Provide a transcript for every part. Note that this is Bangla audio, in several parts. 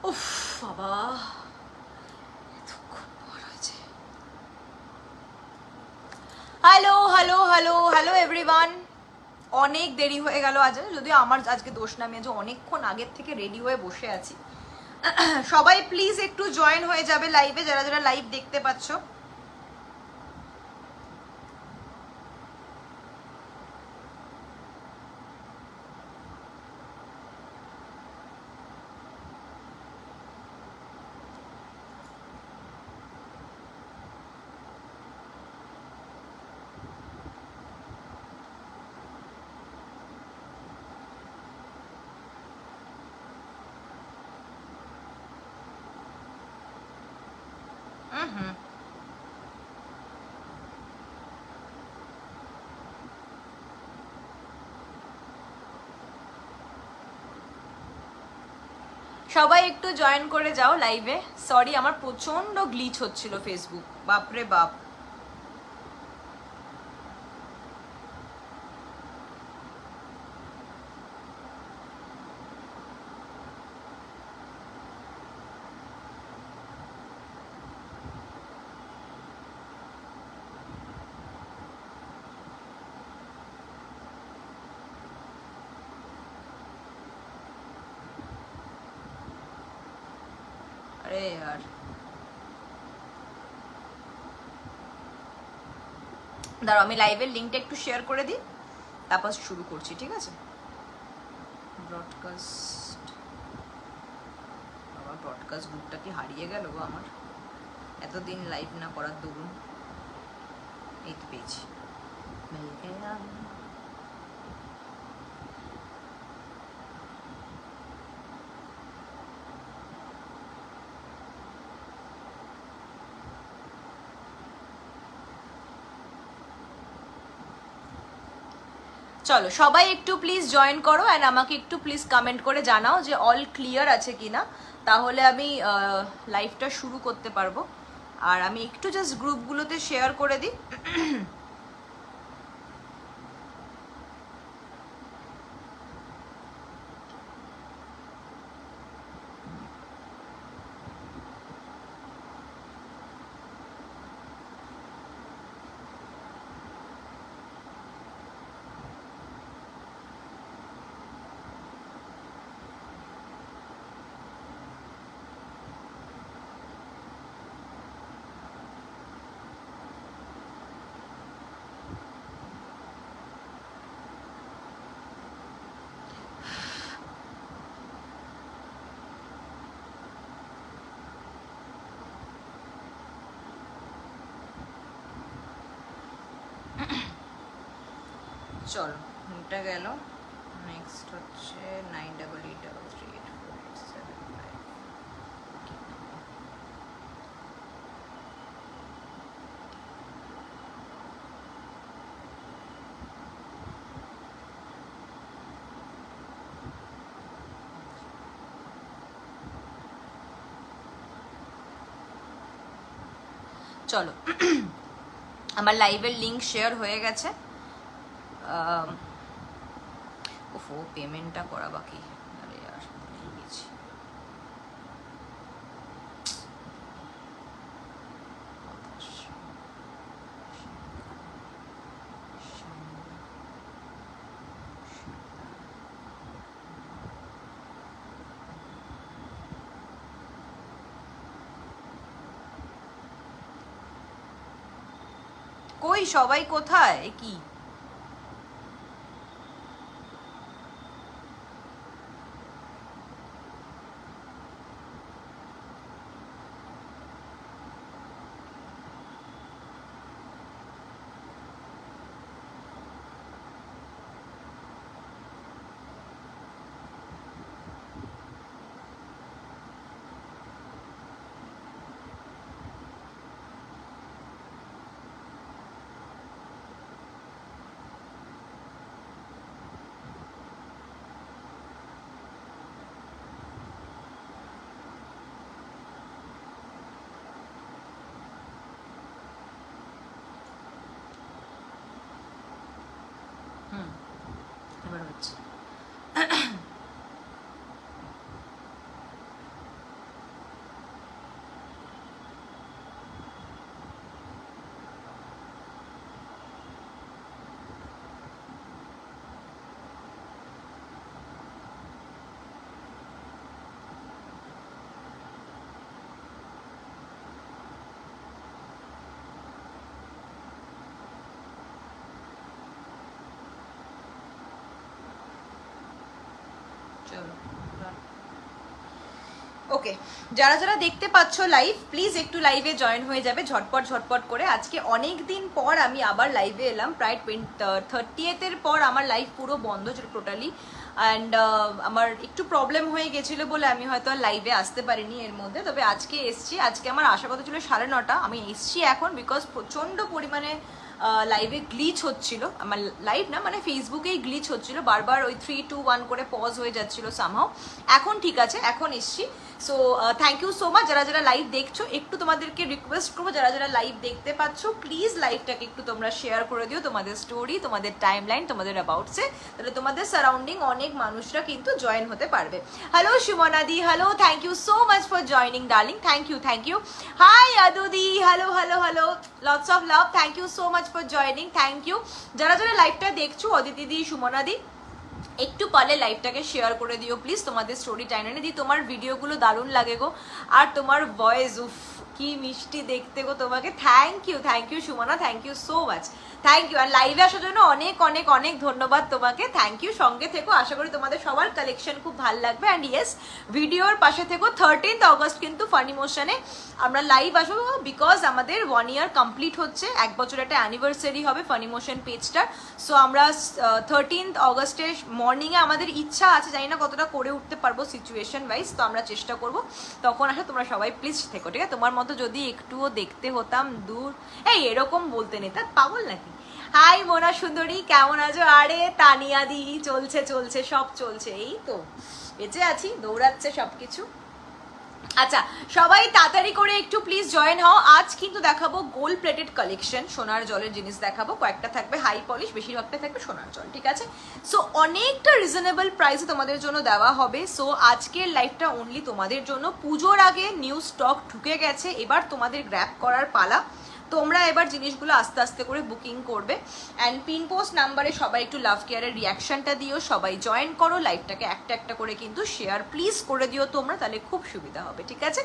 উফ বাবা, এতক্ষণ পর হয়েছে। Hello hello hello hello everyone. অনেক দেরি হয়ে গেল আজ, যদিও আমার আজকে দোষ না, আমি আজ অনেকক্ষণ আগের থেকে রেডি হয়ে বসে আছি। সবাই প্লিজ একটু জয়েন হয়ে যাবে লাইভে, যারা যারা লাইভ দেখতে পাচ্ছ। হুম, সবাই একটু জয়েন করে যাও লাইভে। সরি, আমার প্রচন্ড গ্লিচ হচ্ছিল ফেসবুক, বাপরে বাপ। আরে यार, দাঁড়াও আমি লাইভের লিঙ্কটা একটু শেয়ার করে দিই, তারপর শুরু করছি, ঠিক আছে? ব্রডকাস্ট, আমার ব্রডকাস্ট গ্রুপটা কি হারিয়ে গেল গো আমার, এতদিন লাইভ না করার দরুন। এই তো পেয়েছি। মিল গয়া। চলো সবাই একটু প্লিজ জয়েন করো, অ্যান্ড আমাকে একটু প্লিজ কমেন্ট করে জানাও যে অল ক্লিয়ার আছে কিনা, তাহলে আমি লাইভটা শুরু করতে পারবো। আর আমি একটু জাস্ট গ্রুপগুলোতে শেয়ার করে দিই। চলো, এটা গেল। নেক্সট হচ্ছে 9883838485। চলো, আমার লাইভের লিংক শেয়ার হয়ে গেছে। ওফো, পেমেন্টটা করা বাকি। আরে यार, ভুলে গেছি। কই সবাই কোথায়? এ কি? ওকে, যারা যারা দেখতে পাচ্ছ লাইভ, প্লিজ একটু লাইভে জয়েন হয়ে যাবে ঝটপট ঝটপট করে। আজকে অনেক দিন পর আমি আবার লাইভে এলাম, প্রায় 30th পর আমার লাইভ পুরো বন্ধ ছিল টোটালি। অ্যান্ড আমার একটু প্রবলেম হয়ে গেছিলো বলে আমি হয়তো আর লাইভে আসতে পারিনি এর মধ্যে, তবে আজকে এসছি। আজকে আমার আশা কথা ছিল 9:30, আমি এসছি এখন বিকজ প্রচণ্ড পরিমাণে লাইভে গ্লিচ হচ্ছিল, আমার লাইভ না মানে ফেসবুকেই গ্লিচ হচ্ছিল, বারবার ওই 3, 2, 1 করে পজ হয়ে যাচ্ছিল সামহাও। এখন ঠিক আছে, এখন এসছি। So thank you so much যারা যারা লাইভ দেখছো। একটু তোমাদেরকে রিকোয়েস্ট করবো, যারা যারা লাইভ দেখতে পাচ্ছ প্লিজ লাইভটাকে একটু তোমরা শেয়ার করে দিও তোমাদের স্টোরি, তোমাদের টাইম লাইন, তোমাদের অ্যাবাউটসে, তাহলে তোমাদের সারাউন্ডিং অনেক মানুষরা কিন্তু জয়েন হতে পারবে। হ্যালো সুমনাদি, hello, thank you so much for joining darling, thank you thank you. Hi আদুদি, hello hello hello, lots of love, thank you so much for joining, thank you. যারা যারা লাইভটা দেখছো, অদিতি দি, সুমনা দি, একটু পারলে লাইভটাকে শেয়ার করে দিও প্লিজ, তোমাদের স্টোরি টাইনে দি। তোমার ভিডিওগুলো দারুণ লাগে গো, আর তোমার ভয়েস, উফ কি মিষ্টি দেখতে গো তোমাকে। Thank you Sumana, thank you so much, thank you. আর লাইভে আসার জন্য অনেক অনেক অনেক ধন্যবাদ তোমাকে, থ্যাংক ইউ। সঙ্গে থেকো, আশা করি তোমাদের সবার কালেকশন খুব ভালো লাগবে। অ্যান্ড ইয়েস, ভিডিওর পাশে থেকো। 13th অগস্ট কিন্তু ফানি মোশনে আমরা লাইভ আসবো, বিকজ আমাদের 1 year কমপ্লিট হচ্ছে, 1 বছর একটা অ্যানিভার্সারি হবে ফানি মোশন পেজটার। সো আমরা 13th অগস্টের মর্নিংয়ে আমাদের ইচ্ছা আছে, জানি না কতটা করে উঠতে পারবো সিচুয়েশন ওয়াইজ, তো আমরা চেষ্টা করবো তখন আসা। তোমরা সবাই প্লিজ থেকো, ঠিক আছে? তোমার মতো যদি একটুও দেখতে হতাম দূর, এই এরকম বলতে নেই, তার পাগল নাকি। হাই মোনা সুন্দরী, কেমন আছো? আরে তানিয়া দি, চলছে চলছে, সব চলছে, এই তো বেঁচে আছি, দৌড়াচ্ছে সব কিছু। আচ্ছা, সবাই তাড়াতাড়ি করে একটু প্লিজ জয়েন হও। আজ কিন্তু দেখাবো গোল্ড প্লেটেড কালেকশন, সোনার জলের জিনিস দেখাবো। কয়েকটা থাকবে হাই পলিশ, বেশিরভাগটা থাকবে সোনার জল, ঠিক আছে? সো অনেকটা রিজনেবল প্রাইসে তোমাদের জন্য দেওয়া হবে। সো আজকের লাইভটা অনলি তোমাদের জন্য। পুজোর আগে নিউ স্টক ঢুকে গেছে, এবার তোমাদের গ্র্যাব করার পালা। তোমরা এবার জিনিসগুলো আস্তে আস্তে করে বুকিং করবে। অ্যান্ড পিন পোস্ট নাম্বারে সবাই একটু লাভ কেয়ারের রিয়াকশনটা দিও, সবাই জয়েন করো, লাইভটাকে একটা একটা করে কিন্তু শেয়ার প্লিজ করে দিও তোমরা, তাহলে খুব সুবিধা হবে, ঠিক আছে?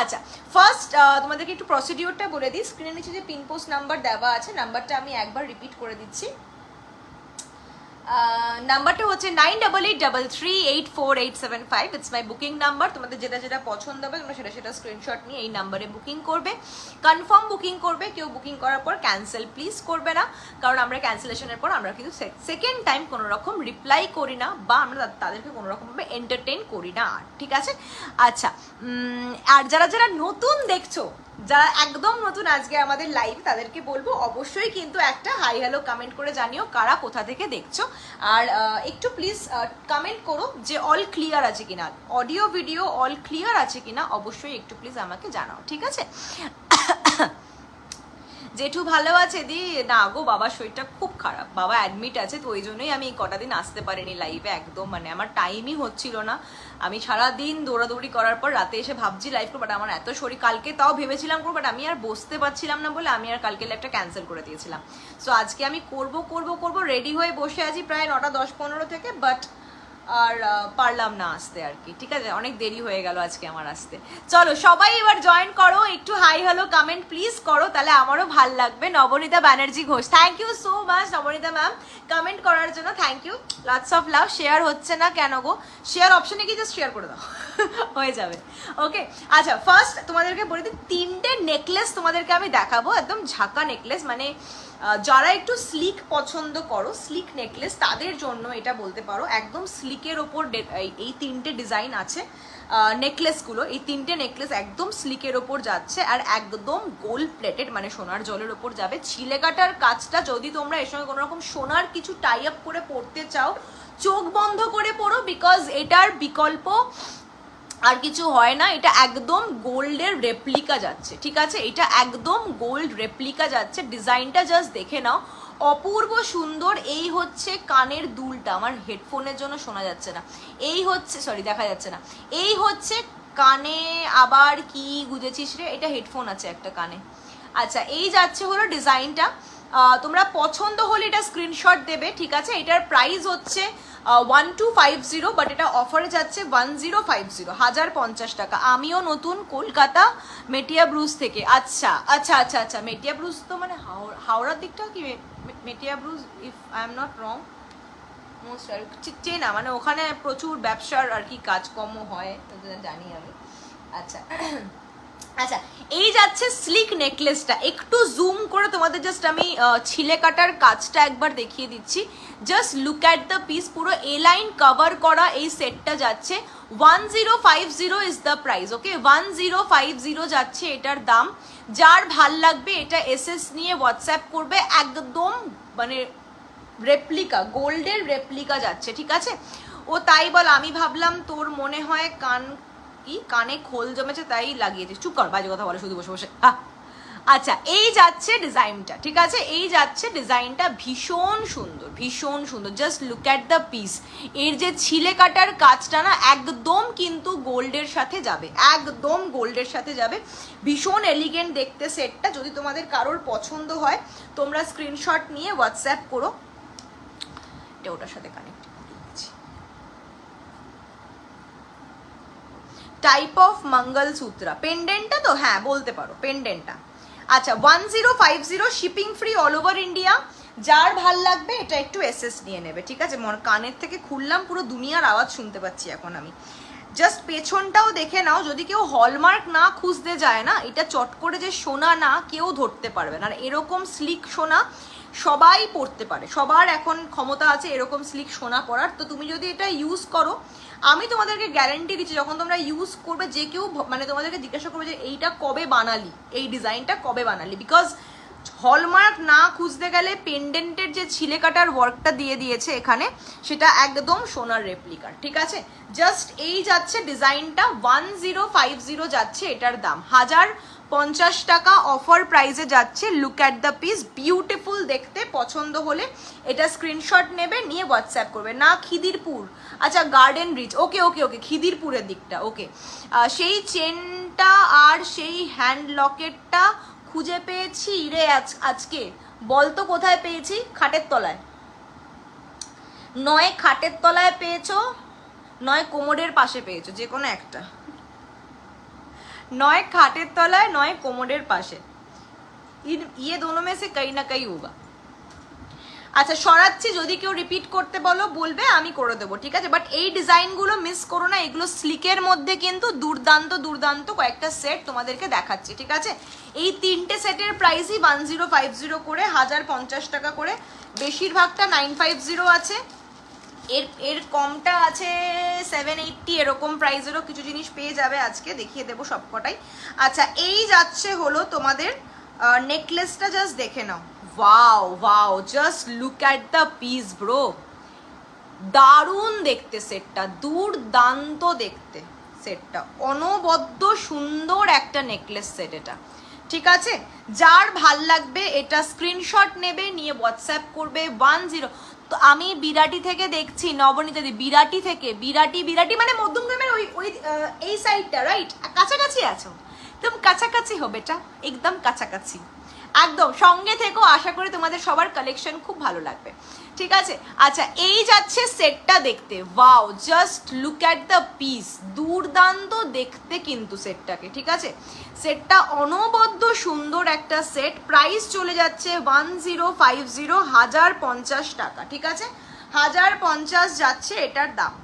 আচ্ছা, ফার্স্ট তোমাদেরকে একটু প্রসিডিওরটা বলে দিই। স্ক্রিনের নিচে যে পিন পোস্ট নাম্বার দেওয়া আছে, নাম্বারটা আমি একবার রিপিট করে দিচ্ছি। নাম্বারটা হচ্ছে 9883384875। It's my booking number. তোমাদের যেটা যেটা পছন্দ হবে তোমরা সেটা সেটা স্ক্রিনশট নিয়ে এই নাম্বারে বুকিং করবে, কনফার্ম বুকিং করবে। কেউ বুকিং করার পর ক্যান্সেল প্লিজ করবে না, কারণ আমরা ক্যান্সেলেশনের পর আমরা কিন্তু সেকেন্ড টাইম কোনো রকম রিপ্লাই করি না, বা আমরা তাদেরকে কোনো রকমভাবে এন্টারটেইন করি না, ঠিক আছে? আচ্ছা, আর যারা যারা নতুন দেখছো, যারা একদম নতুন আজকে আমাদের লাইভ, তাদেরকে বলবো অবশ্যই কিন্তু একটা হাই হ্যালো কমেন্ট করে জানিও কারা কোথা থেকে দেখছো। আর একটু প্লিজ কমেন্ট করো যে অল ক্লিয়ার আছে কিনা, অডিও ভিডিও অল ক্লিয়ার আছে কিনা, অবশ্যই একটু প্লিজ আমাকে জানাও, ঠিক আছে? জেঠু ভালো আছে দি? না গো, বাবার শরীরটা খুব খারাপ, বাবা অ্যাডমিট আছে, তো ওই জন্যই আমি কটা দিন আসতে পারিনি লাইভে, একদম মানে আমার টাইমই হচ্ছিল না। আমি সারাদিন দৌড়াদৌড়ি করার পর রাতে এসে ভাবছি লাইভ করবো, বাট আমার এত শরীর, কালকে তাও ভেবেছিলাম করবো, বাট আমি আর বসতে পারছিলাম না বলে আমি আর কালকে লাইভটা ক্যান্সেল করে দিয়েছিলাম। সো আজকে আমি করবো রেডি হয়ে বসে আছি প্রায় 9টা 10-15 থেকে, বাট আর পারলাম না আসতে আর কি, ঠিক আছে? অনেক দেরি হয়ে গেল আজকে আমার আসতে। চলো সবাই এবার জয়েন করো, একটু হাই হ্যালো কমেন্ট প্লিজ করো, তাহলে আমারও ভাল লাগবে। Nabanita Banerjee Ghosh, thank you so much Nabanita ma'am comment করার জন্য, thank you, lots of love. Share হচ্ছে না কেন গো? শেয়ার অপশনে গিয়ে জাস্ট শেয়ার করে দাও, হয়ে যাবে, ওকে? আচ্ছা, ফার্স্ট তোমাদেরকে বলে দিই, 3টে নেকলেস তোমাদেরকে আমি দেখাবো, একদম ঝাঁকা নেকলেস, মানে যারা একটু স্লিক পছন্দ করো, স্লিক নেকলেস, তাদের জন্য এটা বলতে পারো। একদম স্লিকের ওপর এই 3টে ডিজাইন আছে নেকলেসগুলো, এই 3টে নেকলেস একদম স্লিকের ওপর যাচ্ছে, আর একদম গোল্ড প্লেটেড, মানে সোনার জলের ওপর যাবে। ছিলে কাটার কাজটা যদি তোমরা এর সঙ্গে কোনো রকম সোনার কিছু টাই আপ করে পড়তে চাও, চোখ বন্ধ করে পড়ো, বিকজ এটার বিকল্প আর কিছু হয় না। এটা একদম গোল্ডের রেপ্লিকা যাচ্ছে, ঠিক আছে? এটা একদম গোল্ড রেপ্লিকা যাচ্ছে। ডিজাইনটা জাস্ট দেখে নাও, অপূর্ব সুন্দর। এই হচ্ছে কানের দুলটা, আমার হেডফোনের জন্য শোনা যাচ্ছে না, এই হচ্ছে, সরি দেখা যাচ্ছে না, এই হচ্ছে কানে। আবার কি গুজেছিস রে? এটা হেডফোন আছে একটা কানে। আচ্ছা, এই যাচ্ছে হলো ডিজাইনটা। তোমরা পছন্দ হলে এটা স্ক্রিনশট দেবে, ঠিক আছে? এটার প্রাইস হচ্ছে 1250, বাট এটা অফারে যাচ্ছে 1050, 1050 টাকা। আমিও নতুন, কলকাতা মেটিয়া ব্রুজ থেকে। আচ্ছা আচ্ছা আচ্ছা আচ্ছা, মেটিয়া ব্রুজ তো মানে হাওড়ার দিকটা কি? Metiabruz, if I am not wrong, most চেনা, মানে ওখানে প্রচুর ব্যবসার আর কি কাজকর্ম হয়, জানি আমি। আচ্ছা আচ্ছা, এই যাচ্ছে স্লিক নেকলেসটা, একটু জুম করে তোমাদের জাস্ট আমি ছিলে কাটার কাজটা একবার দেখিয়ে দিচ্ছি। Just look at the piece, পুরো এ লাইন কভার করা এই সেটটা যাচ্ছে 1050 ইজ দ্য প্রাইস। ওকে, 1050 যাচ্ছে এটার দাম। যার ভাল লাগবে এটা এসএস নিয়ে হোয়াটসঅ্যাপ করবে, একদম মানে রেপ্লিকা, গোল্ডের রেপ্লিকা যাচ্ছে, ঠিক আছে। ও তাই বল, আমি ভাবলাম তোর মনে হয় কানে খোল জমেছে তাই লাগিয়েছে। চুপ কর, বাজে কথা বলে শুধু বসে বসে। আচ্ছা, এই যাচ্ছে ডিজাইনটা, ঠিক আছে, এই যাচ্ছে ডিজাইনটা, ভীষণ সুন্দর, ভীষণ সুন্দর। Just look at the piece. এর যে ছিলে কাটার কাজটা না একদম কিন্তু গোল্ডের সাথে যাবে, একদম গোল্ডের সাথে যাবে। ভীষণ এলিগেন্ট দেখতে সেটটা। যদি তোমাদের কারোর পছন্দ হয় তোমরা স্ক্রিনশট নিয়ে হোয়াটসঅ্যাপ করো। এটা ওটার সাথে কানেক্ট টাইপ অফ মঙ্গলসূত্রা, পেন্ডেন্টটা তো হ্যাঁ বলতে পারো পেন্ডেন্টটা। আচ্ছা, 1050 shipping free all over India. যার ভাল লাগবে এটা একটু এসএস নিয়ে নেবে, ঠিক আছে। কানের থেকে খুললাম, পুরো দুনিয়ার আওয়াজ শুনতে পাচ্ছি এখন আমি। জাস্ট পেছনটাও দেখে নাও, যদি কেউ হলমার্ক না খুঁজতে যায় না, এটা চট করে যে সোনা না কেউ ধরতে পারবে না। আর এরকম স্লিক সোনা সবাই পড়তে পারে, সবার এখন ক্ষমতা আছে এরকম স্লিক সোনা পরার। তো তুমি যদি এটা ইউজ করো, আমি তোমাদেরকে গ্যারান্টি দিচ্ছি যখন তোমরা ইউজ করবে যে কেউ মানে তোমাদেরকে জিজ্ঞাসা করবে যে এইটা কবে বানালি, এই ডিজাইনটা কবে বানালি। বিকজ হলমার্ক না খুঁজতে গেলে পেন্ডেন্টের যে ছিলে কাটার ওয়ার্কটা দিয়ে দিয়েছে এখানে, সেটা একদম সোনার রেপ্লিকার, ঠিক আছে। জাস্ট এই যাচ্ছে ডিজাইনটা 1050 যাচ্ছে এটার দাম, 1050 টাকা অফার প্রাইসে যাচ্ছে। Look at the piece, beautiful দেখতে। পছন্দ হলে এটা স্ক্রিনশট নেবে, নিয়ে হোয়াটসঅ্যাপ করবে। না খিদিরপুর, আচ্ছা গার্ডেন রিচ, ওকে ওকে ওকে, খিদিরপুরের দিকটা, ওকে। সেই চেনটা আর সেই হ্যান্ড লকেটটা খুঁজে পেয়েছি রে আজকে। বলতো কোথায় পেয়েছি? খাটের তলায়, নয় খাটের তলায় পেয়েছো, নয় কোমরের পাশে পেয়েছো, যে কোনো একটা। নয় খাটের তলায়, নয় কোমরের পাশে, ইয়ে দোনো মে সে কहीं না कहीं होगा। আচ্ছা সরাচ্ছি, যদি কেউ রিপিট করতে বলো বলবে, আমি করে দেবো, ঠিক আছে। বাট এই ডিজাইনগুলো মিস করো না, এগুলো স্লিকের মধ্যে কিন্তু দুর্দান্ত দুর্দান্ত কয়েকটা সেট তোমাদেরকে দেখাচ্ছি, ঠিক আছে। এই তিনটে সেটের প্রাইসই 1050 করে, 1050 টাকা করে। বেশিরভাগটা 950 আছে, এর কমটা আছে 780, এরকম প্রাইসেরও কিছু জিনিস পেয়ে যাবে। আজকে দেখিয়ে দেবো সবকটাই। আচ্ছা, এই যাচ্ছে হলো তোমাদের নেকলেসটা, জাস্ট দেখে নাও। Wow wow, just look at the piece bro, দারুণ দেখতে সেটটা, দুর্দান্ত দেখতে সেটটা, অনবদ্য সুন্দর একটা নেকলেস সেট এটা, ঠিক আছে। যার ভাল লাগবে এটা স্ক্রিনশট নেবে, নিয়ে হোয়াটসঅ্যাপ করবে 10। তো আমি বিরাটি থেকে দেখছি, নবনীতাদি বিরাটি থেকে, বিরাটি মানে মধ্যমগ্রামের ওই এই সাইডটা, রাইট? কাছাকাছি আছো, একদম কাছাকাছি হবে, এটা একদম কাছাকাছি, একদম সঙ্গে থেকো। আশা করি তোমাদের সবার কালেকশন খুব ভালো লাগবে, ঠিক আছে। আচ্ছা, এই যাচ্ছে সেটটা দেখতে, wow, just look at the piece, দুর্দান্ত দেখতে কিন্তু সেটটাকে, ঠিক আছে। সেটটা অনবদ্য সুন্দর একটা সেট। প্রাইস চলে যাচ্ছে 1050, 1050 টাকা, ঠিক আছে। 1050 যাচ্ছে এটার দাম।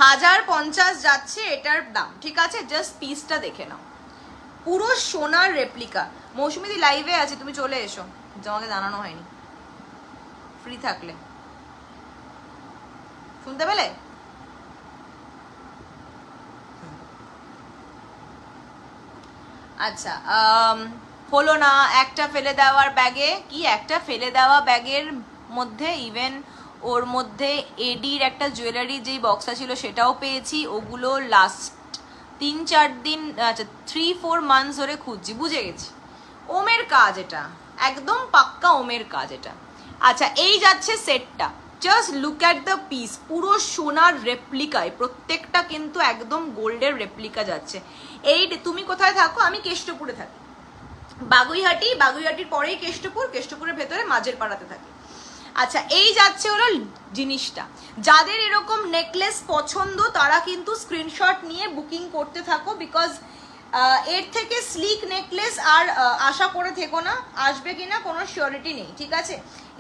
হাজার 50 যাচ্ছে এটার দাম, ঠিক আছে। জাস্ট পিসটা দেখে নাও, পুরো সোনার রেপ্লিকা। মৌসুমীদি লাইভে আছে, তুমি চলে এসো, তোমাকে জানানো হয়নি, ফ্রি থাকলে শুনতে পেলে। আচ্ছা, হলো না একটা ফেলে দেওয়ার ব্যাগে, কি একটা ফেলে দেওয়া ব্যাগের মধ্যে ইভেন ওর মধ্যে এডির একটা জুয়েলারি যেই বক্সটা ছিল সেটাও পেয়েছি। ওগুলো লাস্ট 3-4 দিন, আচ্ছা 3-4 মান্থস ধরে খুঁজছি, বুঝে গেছি ওমের কাজ এটা, একদম পাক্কা ওমের কাজ এটা। আচ্ছা, এই যাচ্ছে সেটটা, just look at the piece, পুরো সোনার রেপ্লিকায়, প্রত্যেকটা কিন্তু একদম গোল্ডের রেপ্লিকা যাচ্ছে। এই তুমি কোথায় থাকো? আমি কেষ্টপুরে থাকি, বাগুইহাটির পরেই কেষ্টপুরের ভেতরে মাঝের পাড়াতে থাকি। আচ্ছা এই যাচ্ছে হলো জিনিসটা, যাদের এরকম নেকলেস পছন্দ তারা কিন্তু স্ক্রিনশট নিয়ে বুকিং করতে থাকো, বিকজ এর থেকে স্লিক নেকলেস আর আশা করে থেকো না, আসবে কিনা কোনো শিওরিটি নেই, ঠিক আছে?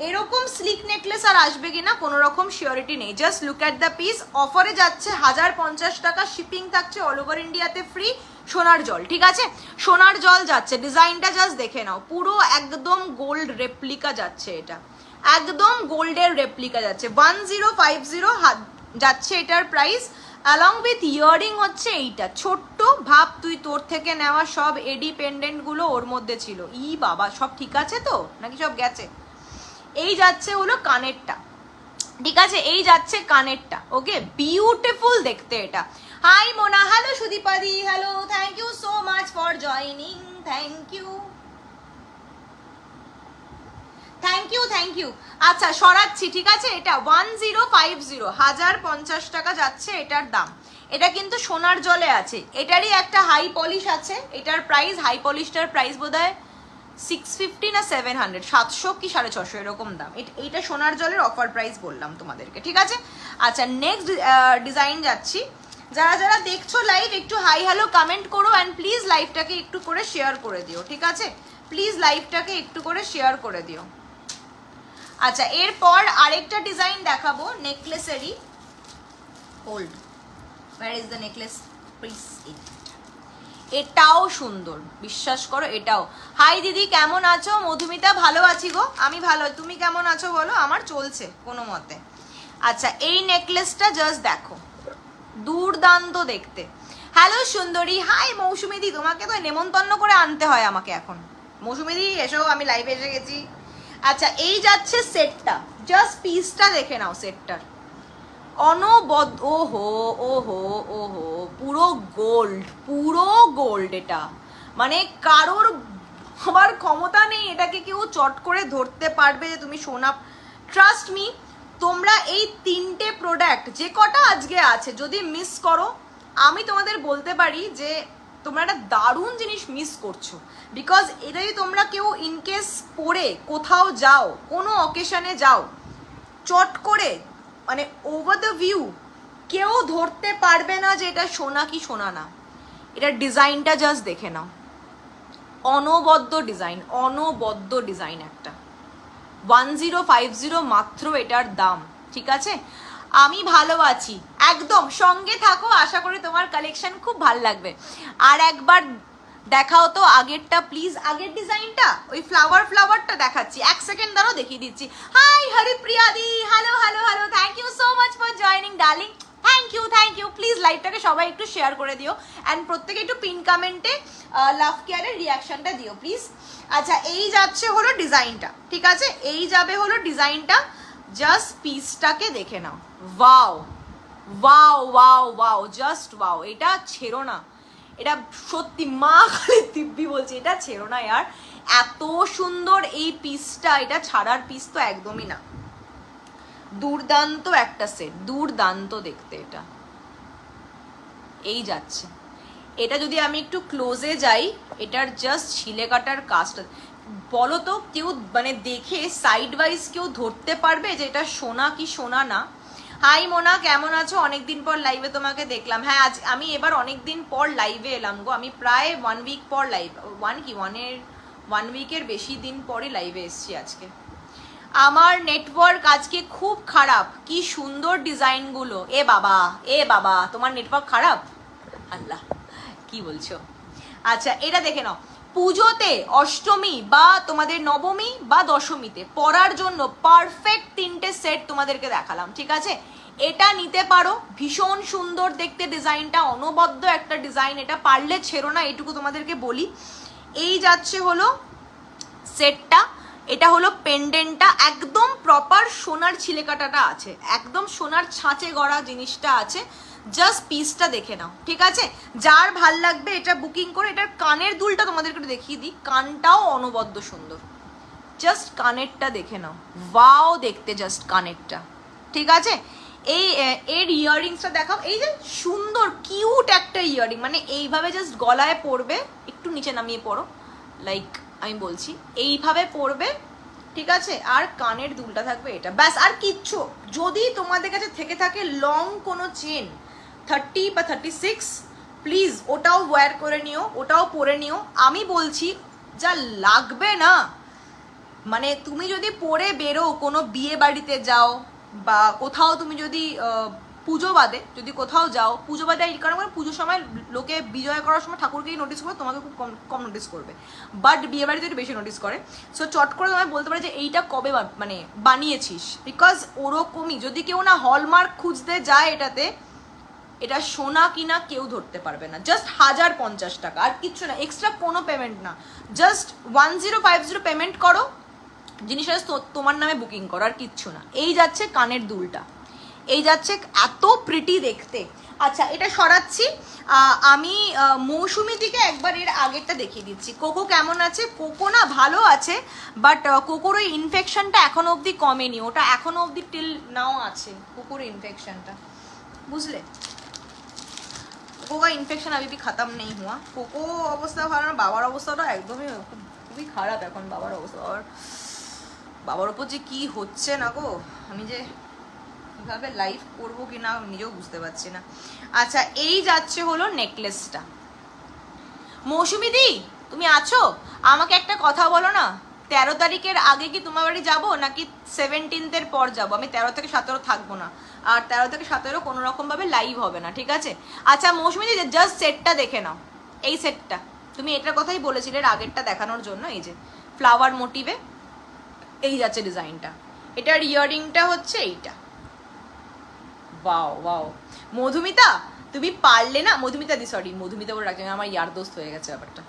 এরকম স্লিক নেকলেস আর আসবে কিনা কোনো রকম শিওরিটি নেই। Just look at the piece. অফারে যাচ্ছে 1050 টাকা, শিপিং থাকছে অল ওভার ইন্ডিয়াতে ফ্রি। সোনার জল, ঠিক আছে? সোনার জল যাচ্ছে, ডিজাইনটা জাস্ট দেখে নাও, পুরো একদম গোল্ড রেপ্লিকা যাচ্ছে, এটা একদম গোল্ডের রেপ্লিকা যাচ্ছে। 1050 যাচ্ছে এটার প্রাইস, অ্যালং উইথ ইয়ারিং হচ্ছে এইটা ছোট্ট। ভাব তুই তোর থেকে নেওয়া সব এডি পেন্ডেন্ট গুলো ওর মধ্যে ছিল। ই বাবা, সব ঠিক আছে তো নাকি সব গেছে? এই যাচ্ছে হলো কানেরটা, ঠিক আছে? এই যাচ্ছে কানেরটা, ওকে? বিউটিফুল দেখতে এটা। হাই মোনা, হ্যালো সুদীপাদি, hello, thank you so much for joining, thank you thank you thank you. আচ্ছা সরাচ্ছি, ঠিক আছে? এটা 1050 টাকা যাচ্ছে এটার দাম। এটা কিন্তু সোনার জলে আছে, এটারই একটা হাই পলিশ আছে, এটার প্রাইস, হাই পলিশটার প্রাইস বোধহয় 650 না 700, 700 কি 650 এরকম দাম। এইটা সোনার জলের অফার প্রাইস বললাম তোমাদেরকে, ঠিক আছে? আচ্ছা নেক্সট ডিজাইন যাচ্ছি। যারা যারা দেখছো লাইভ একটু হাই হ্যালো কমেন্ট করো, অ্যান্ড প্লিজ লাইভটাকে একটু করে শেয়ার করে দিও, ঠিক আছে? প্লিজ লাইভটাকে একটু করে শেয়ার করে দিও। আচ্ছা এরপর আরেকটা ডিজাইন দেখাবো নেকলেসেরই। Hold, where is the necklace please. এটাও সুন্দর, বিশ্বাস করো এটাও। হাই দিদি কেমন আছো? মধুমিতা ভালো আছি গো, আমি ভালো, তুমি কেমন আছো বলো? আমার চলছে কোনো মতে। আচ্ছা এই নেকলেসটা জাস্ট দেখো, দুর্দান্ত দেখতে। হ্যালো সুন্দরী, হাই মৌসুমি দি, তোমাকে তো নেমন্তন্ন করে আনতে হয় আমাকে এখন। মৌসুমি দি এসো, আমি লাইভে এসে গেছি। আচ্ছা এই যাচ্ছে সেটটা, জাস্ট পিসটা দেখে নাও সেটটার, অনবদ্য, ওহো ওহো ওহো, পুরো গোল্ড, পুরো গোল্ড। এটা মানে কারোর আমার ক্ষমতা নেই এটাকে কেউ চট করে ধরতে পারবে যে তুমি সোনা। ট্রাস্ট মি, তোমরা এই তিনটে প্রোডাক্ট যে কটা আজকে আছে যদি মিস করো, আমি তোমাদের বলতে পারি যে তোমরা একটা দারুণ জিনিস মিস করছো। বিকজ এটা যদি তোমরা কেউ ইনকেস পরে কোথাও যাও, কোনো অকেশনে যাও, চট করে মানে ওভার দ্য ভিউ কেউ ধরতে পারবে না যে এটা সোনা কি সোনা না। এটার ডিজাইনটা জাস্ট দেখে নাও, অনবদ্য ডিজাইন, অনবদ্য ডিজাইন একটা। 1050 মাত্র এটার দাম, ঠিক আছে? আমি ভালো আছি, একদম সঙ্গে থাকো, আশা করি তোমার কালেকশন খুব ভালো লাগবে। আর একবার দেখাও তো আগেরটা প্লিজ, আগের ডিজাইনটা, ওই ফ্লাওয়ারটা দেখাচ্ছি, এক সেকেন্ড দাঁড়াও দেখিয়ে দিচ্ছি। Hi Haripriya di, hello hello hello, thank you so much for joining darling, thank you. Please লাইভটাকে সবাই একটু শেয়ার করে দিও, অ্যান্ড প্রত্যেকে একটু পিন কমেন্টে লাভ কেয়ারের রিয়াকশনটা দিও প্লিজ। আচ্ছা এই যাচ্ছে হলো ডিজাইনটা, ঠিক আছে? এই যাবে হলো ডিজাইনটা, জাস্ট পিসটাকে দেখে নাও, wow wow wow wow, just wow. এটা ছেড়ো না, এটা সত্যি মা খালি দিব্যি বলছে, এটা ছেড়ো না ইয়ার, এত সুন্দর এই পিসটা, এটা ছাড়ার পিস তো একদমই না। দুর্দান্ত একটা সেট, দুর্দান্ত দেখতে এটা। এই যাচ্ছে এটা, যদি আমি একটু ক্লোজে যাই, এটার জাস্ট ছিলে কাটার কাজটা বলো তো, কেউ মানে দেখে সাইড ওয়াইজ কেউ ধরতে পারবে যে এটা সোনা কি সোনা না? হাই মোনা কেমন আছো? অনেকদিন পর লাইভে তোমাকে দেখলাম। হ্যাঁ আজ আমি এবার অনেকদিন পর লাইভে এলাম গো, আমি প্রায় 1 উইক পর লাইভ, 1 উইকের বেশি দিন পরে লাইভে এসছি আজকে। আমার নেটওয়ার্ক আজকে খুব খারাপ, কি সুন্দর ডিজাইনগুলো। এ বাবা তোমার নেটওয়ার্ক খারাপ? আল্লাহ কি বলছো? আচ্ছা এটা দেখে নাও, পুজোতে, অষ্টমী বা তোমাদের নবমী বা দশমীতে পরার জন্য পারফেক্ট 3টে সেট তোমাদেরকে দেখালাম, ঠিক আছে? এটা নিতে পারো, ভীষণ সুন্দর দেখতে ডিজাইনটা, অনবদ্য একটা ডিজাইন, এটা পারলে ছেড়ো না, এইটুকু তোমাদেরকে বলি। এই যাচ্ছে হলো সেটটা, এটা হলো পেন্ডেন্টটা, একদম প্রপার সোনার ছিলেকাটাটা আছে, একদম সোনার ছাঁচে গড়া জিনিসটা আছে। জাস্ট পিসটা দেখে নাও, ঠিক আছে? যার ভাল লাগবে এটা বুকিং করে। এটার কানের দুলটা তোমাদেরকে একটু দেখিয়ে দিই, কানটাও অনবদ্য সুন্দর, জাস্ট কানেরটা দেখে নাও, ওয়াও দেখতে জাস্ট কানেরটা, ঠিক আছে? এর ইয়াররিংসটা দেখাও, এই যে সুন্দর কিউট একটা ইয়াররিং, মানে এইভাবে জাস্ট গলায় পরবে, একটু নিচে নামিয়ে পড়ো, লাইক আমি বলছি এইভাবে পরবে, ঠিক আছে, আর কানের দুলটা থাকবে এটা, ব্যাস আর কিচ্ছু। যদি তোমাদের কাছে থেকে থাকে লং কোনো চেন 30 বা 36, প্লিজ ওটাও ওয়্যার করে নিও, ওটাও পরে নিও। আমি বলছি যা লাগবে না, মানে তুমি যদি পরে বেরো কোনো বিয়ে বাড়িতে যাও বা কোথাও তুমি যদি পুজো বাদে যদি কোথাও যাও, পুজো বাদে এই কারণে পুজোর সময় লোকে বিজয় করার সময় ঠাকুরকেই নোটিস করবে, তোমাকে খুব কম কম নোটিস করবে, বাট বিয়ে বাড়িতে একটু বেশি নোটিস করে। সো চট করে তোমায় বলতে পারে যে এইটা কবে মানে বানিয়েছিস, বিকজ ওরকমই যদি কেউ না হলমার্ক খুঁজতে যায় এটাতে, এটা সোনা কিনা কেউ ধরতে পারবে না। জাস্ট 1050 টাকা, আর কিচ্ছু না, এক্সট্রা কোনো পেমেন্ট না, জাস্ট 1050 পেমেন্ট করো, জিনিসটা তোমার নামে বুকিং করো, আর কিচ্ছু না। এই যাচ্ছে কানের দুলটা, এই যাচ্ছে, এত প্রিটি দেখতে। আচ্ছা এটা সরাচ্ছি। আমি মৌসুমিদিকে একবার এর আগেরটা দেখিয়ে দিচ্ছি। কোকো কেমন আছে? কোকো না ভালো আছে, বাট কোকোর ওই ইনফেকশনটা এখনো অবধি কমেনি, ওটা এখনো অবধি টিল নাও আছে কোকোর ইনফেকশনটা, বুঝলে? कोको का इन्फेक्शन अभी भी खत्म नहीं हुआ। कोको অবস্থা ভালো না, বাবার অবস্থাটা একদমই খুবই খারাপ এখন। বাবার অবস্থা, বাবার উপর যে কি হচ্ছে না গো, আমি যে কিভাবে লাইফ করবো কি না নিজেও বুঝতে পারছি না। আচ্ছা এই যাচ্ছে হলো নেকলেসটা। মৌসুমি দি তুমি আছো? আমাকে একটা কথা বলো না, 13 তারিখের আগে কি তোমার বাড়ি যাবো নাকি 17 পর যাবো? আমি 13 থেকে 17 থাকবো না, আর 13 থেকে 17 কোনো রকম ভাবে লাইভ হবে না, ঠিক আছে? আচ্ছা মৌসুমি দি জাস্ট সেটটা দেখে নাও, এই সেটটা তুমি এটার কথাই বলেছিলে আগেরটা দেখানোর জন্য। এই যে ফ্লাওয়ার মোটিভে এই যাচ্ছে ডিজাইনটা, এটার ইয়ারিংটা হচ্ছে এইটা। ওয়াও ওয়াও মধুমিতা তুমি পারলে না, মধুমিতা দি সরি মধুমিতা বলে রাখছি, আমার ইয়ার দোস্ত হয়ে গেছে ব্যাপারটা।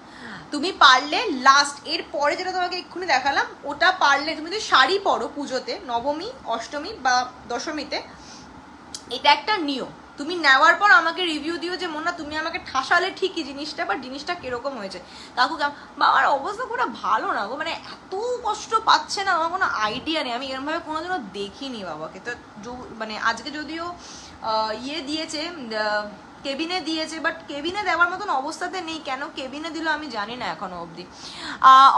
তুমি পারলে লাস্ট এর পরে যেটা তোমাকে এক্ষুনি দেখালাম ওটা পারলে তুমি যদি শাড়ি পরো পুজোতে, নবমী অষ্টমী বা দশমীতে, এটা একটা নিয়ম। তুমি নেওয়ার পর আমাকে রিভিউ দিও যে মোনা তুমি আমাকে ঠাসালে ঠিকই জিনিসটা, বাট জিনিসটা কিরকম হয়েছে। কাকু বাবার অবস্থা পুরো ভালো না গো, মানে এত কষ্ট পাচ্ছে না, আমার কোনো আইডিয়া নেই, আমি এরমভাবে কোনোদিনও দেখিনি বাবাকে। তো মানে আজকে যদিও ইয়ে দিয়েছে, কেবিনে দিয়েছে, বাট কেবিনে দেওয়ার মতন অবস্থাতে নেই। কেন কেবিনে দিল আমি জানি না এখনো অবধি।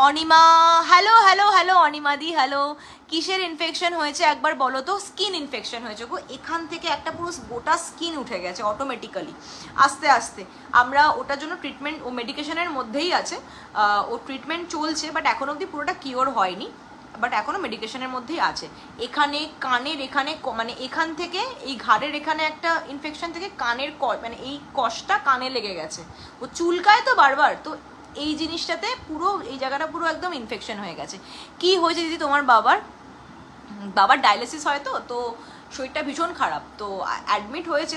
Anima hello hello hello, Anima di hello. কিসের ইনফেকশন হয়েছে একবার বলো তো? স্কিন ইনফেকশন হয়েছে গো, এখান থেকে একটা পুরো গোটা স্কিন উঠে গেছে অটোমেটিক্যালি, আস্তে আস্তে। আমরা ওটার জন্য ট্রিটমেন্ট ও মেডিকেশনের মধ্যেই আছে, ও ট্রিটমেন্ট চলছে, বাট এখন অবধি পুরোটা কিওর হয়নি, বাট এখনো মেডিকেশনের মধ্যেই আছে। এখানে কানের এখানে মানে এখান থেকে এই ঘাড়ের এখানে একটা ইনফেকশন থেকে কানের মানে এই কষটা কানে লেগে গেছে, ও চুলকায় তো বারবার, তো এই জিনিসটাতে পুরো এই জায়গাটা পুরো একদম ইনফেকশন হয়ে গেছে। কি হয়েছে দিদি তোমার বাবার? বাবার ডায়ালিসিস হয়, তো শরীরটা ভীষণ খারাপ, তো অ্যাডমিট হয়েছে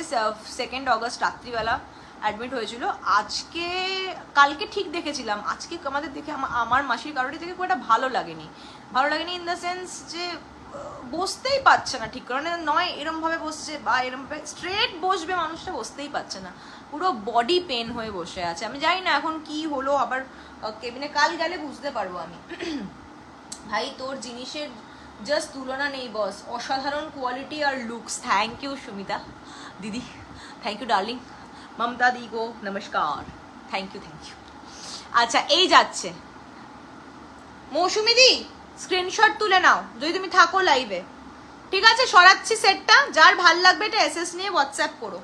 2 অগস্ট রাত্রিবেলা অ্যাডমিট হয়েছিল। আজকে কালকে ঠিক দেখেছিলাম, আজকে আমাদের দেখে আমার মাসির কারোরই দেখে খুব একটা ভালো লাগেনি ইন দ্য সেন্স যে বসতেই পারছে না ঠিক করে, নয় এরমভাবে বসছে বা এরমভাবে স্ট্রেট বসবে, মানুষটা বসতেই পারছে না, পুরো বডি পেন হয়ে বসে আছে। আমি জানি না এখন কি হলো, আবার কেবিনে কাল গেলে বুঝতে পারবো আমি। ভাই তোর জিনিসের জাস্ট তুলনা নেই বস, অসাধারণ কোয়ালিটি আর looks. Thank you Sumita didi, thank you darling. Mamata di গো নমস্কার, থ্যাংক ইউ থ্যাংক ইউ। আচ্ছা এই যাচ্ছে মৌসুমি দি, স্ক্রিনশট তুলে নাও যদি তুমি থাকো লাইভে, ঠিক আছে? সরাচ্ছি সেটটা, যার ভাল লাগবে এটা এসএস নিয়ে হোয়াটসঅ্যাপ করো,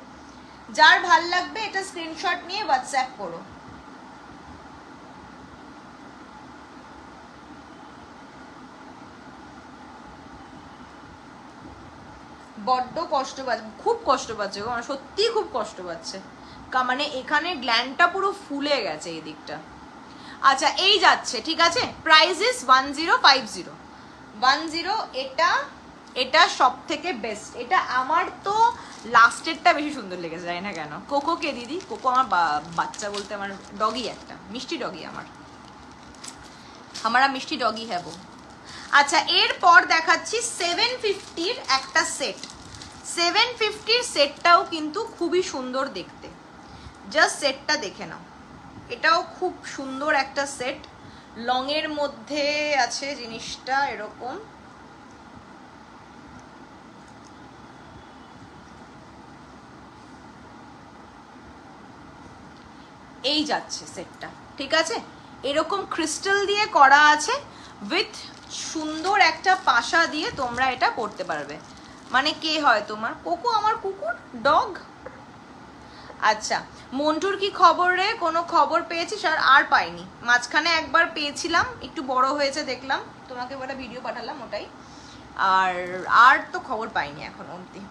যার ভাল লাগবে এটা স্ক্রিনশট নিয়ে হোয়াটসঅ্যাপ করো। বড্ড কষ্ট পাচ্ছে, খুব কষ্ট পাচ্ছে গো, সত্যি খুব কষ্ট পাচ্ছে, মানে এখানে গ্ল্যান্ডটা পুরো ফুলে গেছে এই দিকটা। আচ্ছা এই যাচ্ছে, ঠিক আছে? Price is 1050। এটা সব থেকে বেস্ট, এটা আমার তো লাস্টেরটা বেশি সুন্দর লেগেছে, জানি না কেন। কোকো কে দিদি? কোকো আমার বাচ্চা বলতে আমার ডগি, একটা মিষ্টি ডগি আমার মিষ্টি ডগি হ্যাঁ বো। আচ্ছা এরপর দেখাচ্ছি 750-র একটা সেট। 750-র সেটটাও কিন্তু খুবই সুন্দর দেখতে, জাস্ট সেটটা দেখে নাও, এটাও খুব সুন্দর একটা সেট, লংয়ের মধ্যে আছে জিনিসটা এরকম। এই যাচ্ছে সেটটা, ঠিক আছে? এরকম ক্রিস্টাল দিয়ে করা আছে উইথ সুন্দর একটা পাশা দিয়ে তোমরা এটা পরতে পারবে। মানে কে হয় তোমার? কোকো আমার কুকুর, ডগ। আচ্ছা, মন্টুর কি খবর রে? কোনো খবর পেয়েছিস? আর পাইনি, মাঝখানে একবার পেয়েছিলাম, একটু বড় হয়েছে দেখলাম, তোমাকে একটা ভিডিও পাঠালাম ওটাই, আর তো খবর পাইনি এখন অবধি।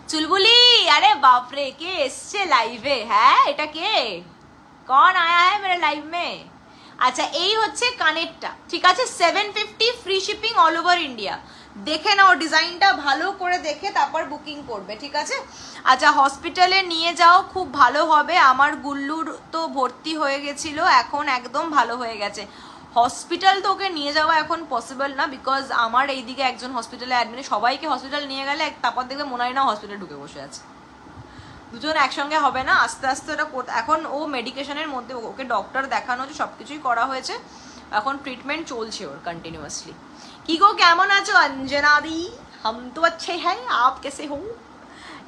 চুলবুলি, আরে বাপরে, কে এসছে লাইভে? হ্যাঁ, এটা কে? কন আয়া হ্যায় মেরে লাইভ মে? আচ্ছা, এই হচ্ছে কানেরটা, ঠিক আছে? 750 free shipping all over India. দেখে নাও ডিজাইনটা, ভালো করে দেখে তারপর বুকিং করবে, ঠিক আছে? আচ্ছা, হসপিটালে নিয়ে যাও, খুব ভালো হবে। আমার গুল্লুর তো ভর্তি হয়ে গেছিল, এখন একদম ভালো হয়ে গেছে। হসপিটাল তো ওকে নিয়ে যাওয়া এখন পসিবল না, বিকজ আমার এইদিকে একজন হসপিটালে অ্যাডমিট, সবাইকে হসপিটাল নিয়ে গেলে তারপর দেখবে মনে হয় না হসপিটালে ঢুকে বসে আছে। দুজন একসঙ্গে হবে না, আস্তে আস্তে ওটা এখন ও মেডিকেশনের মধ্যে, ওকে ডক্টর দেখানো হচ্ছে, সব কিছুই করা হয়েছে, এখন ট্রিটমেন্ট চলছে ওর কন্টিনিউয়াসলি। কি গো, কেমন আছো অঞ্জনা দি? হাম তো আচ্ছে হ্যাঁ, আপ কেসে হো?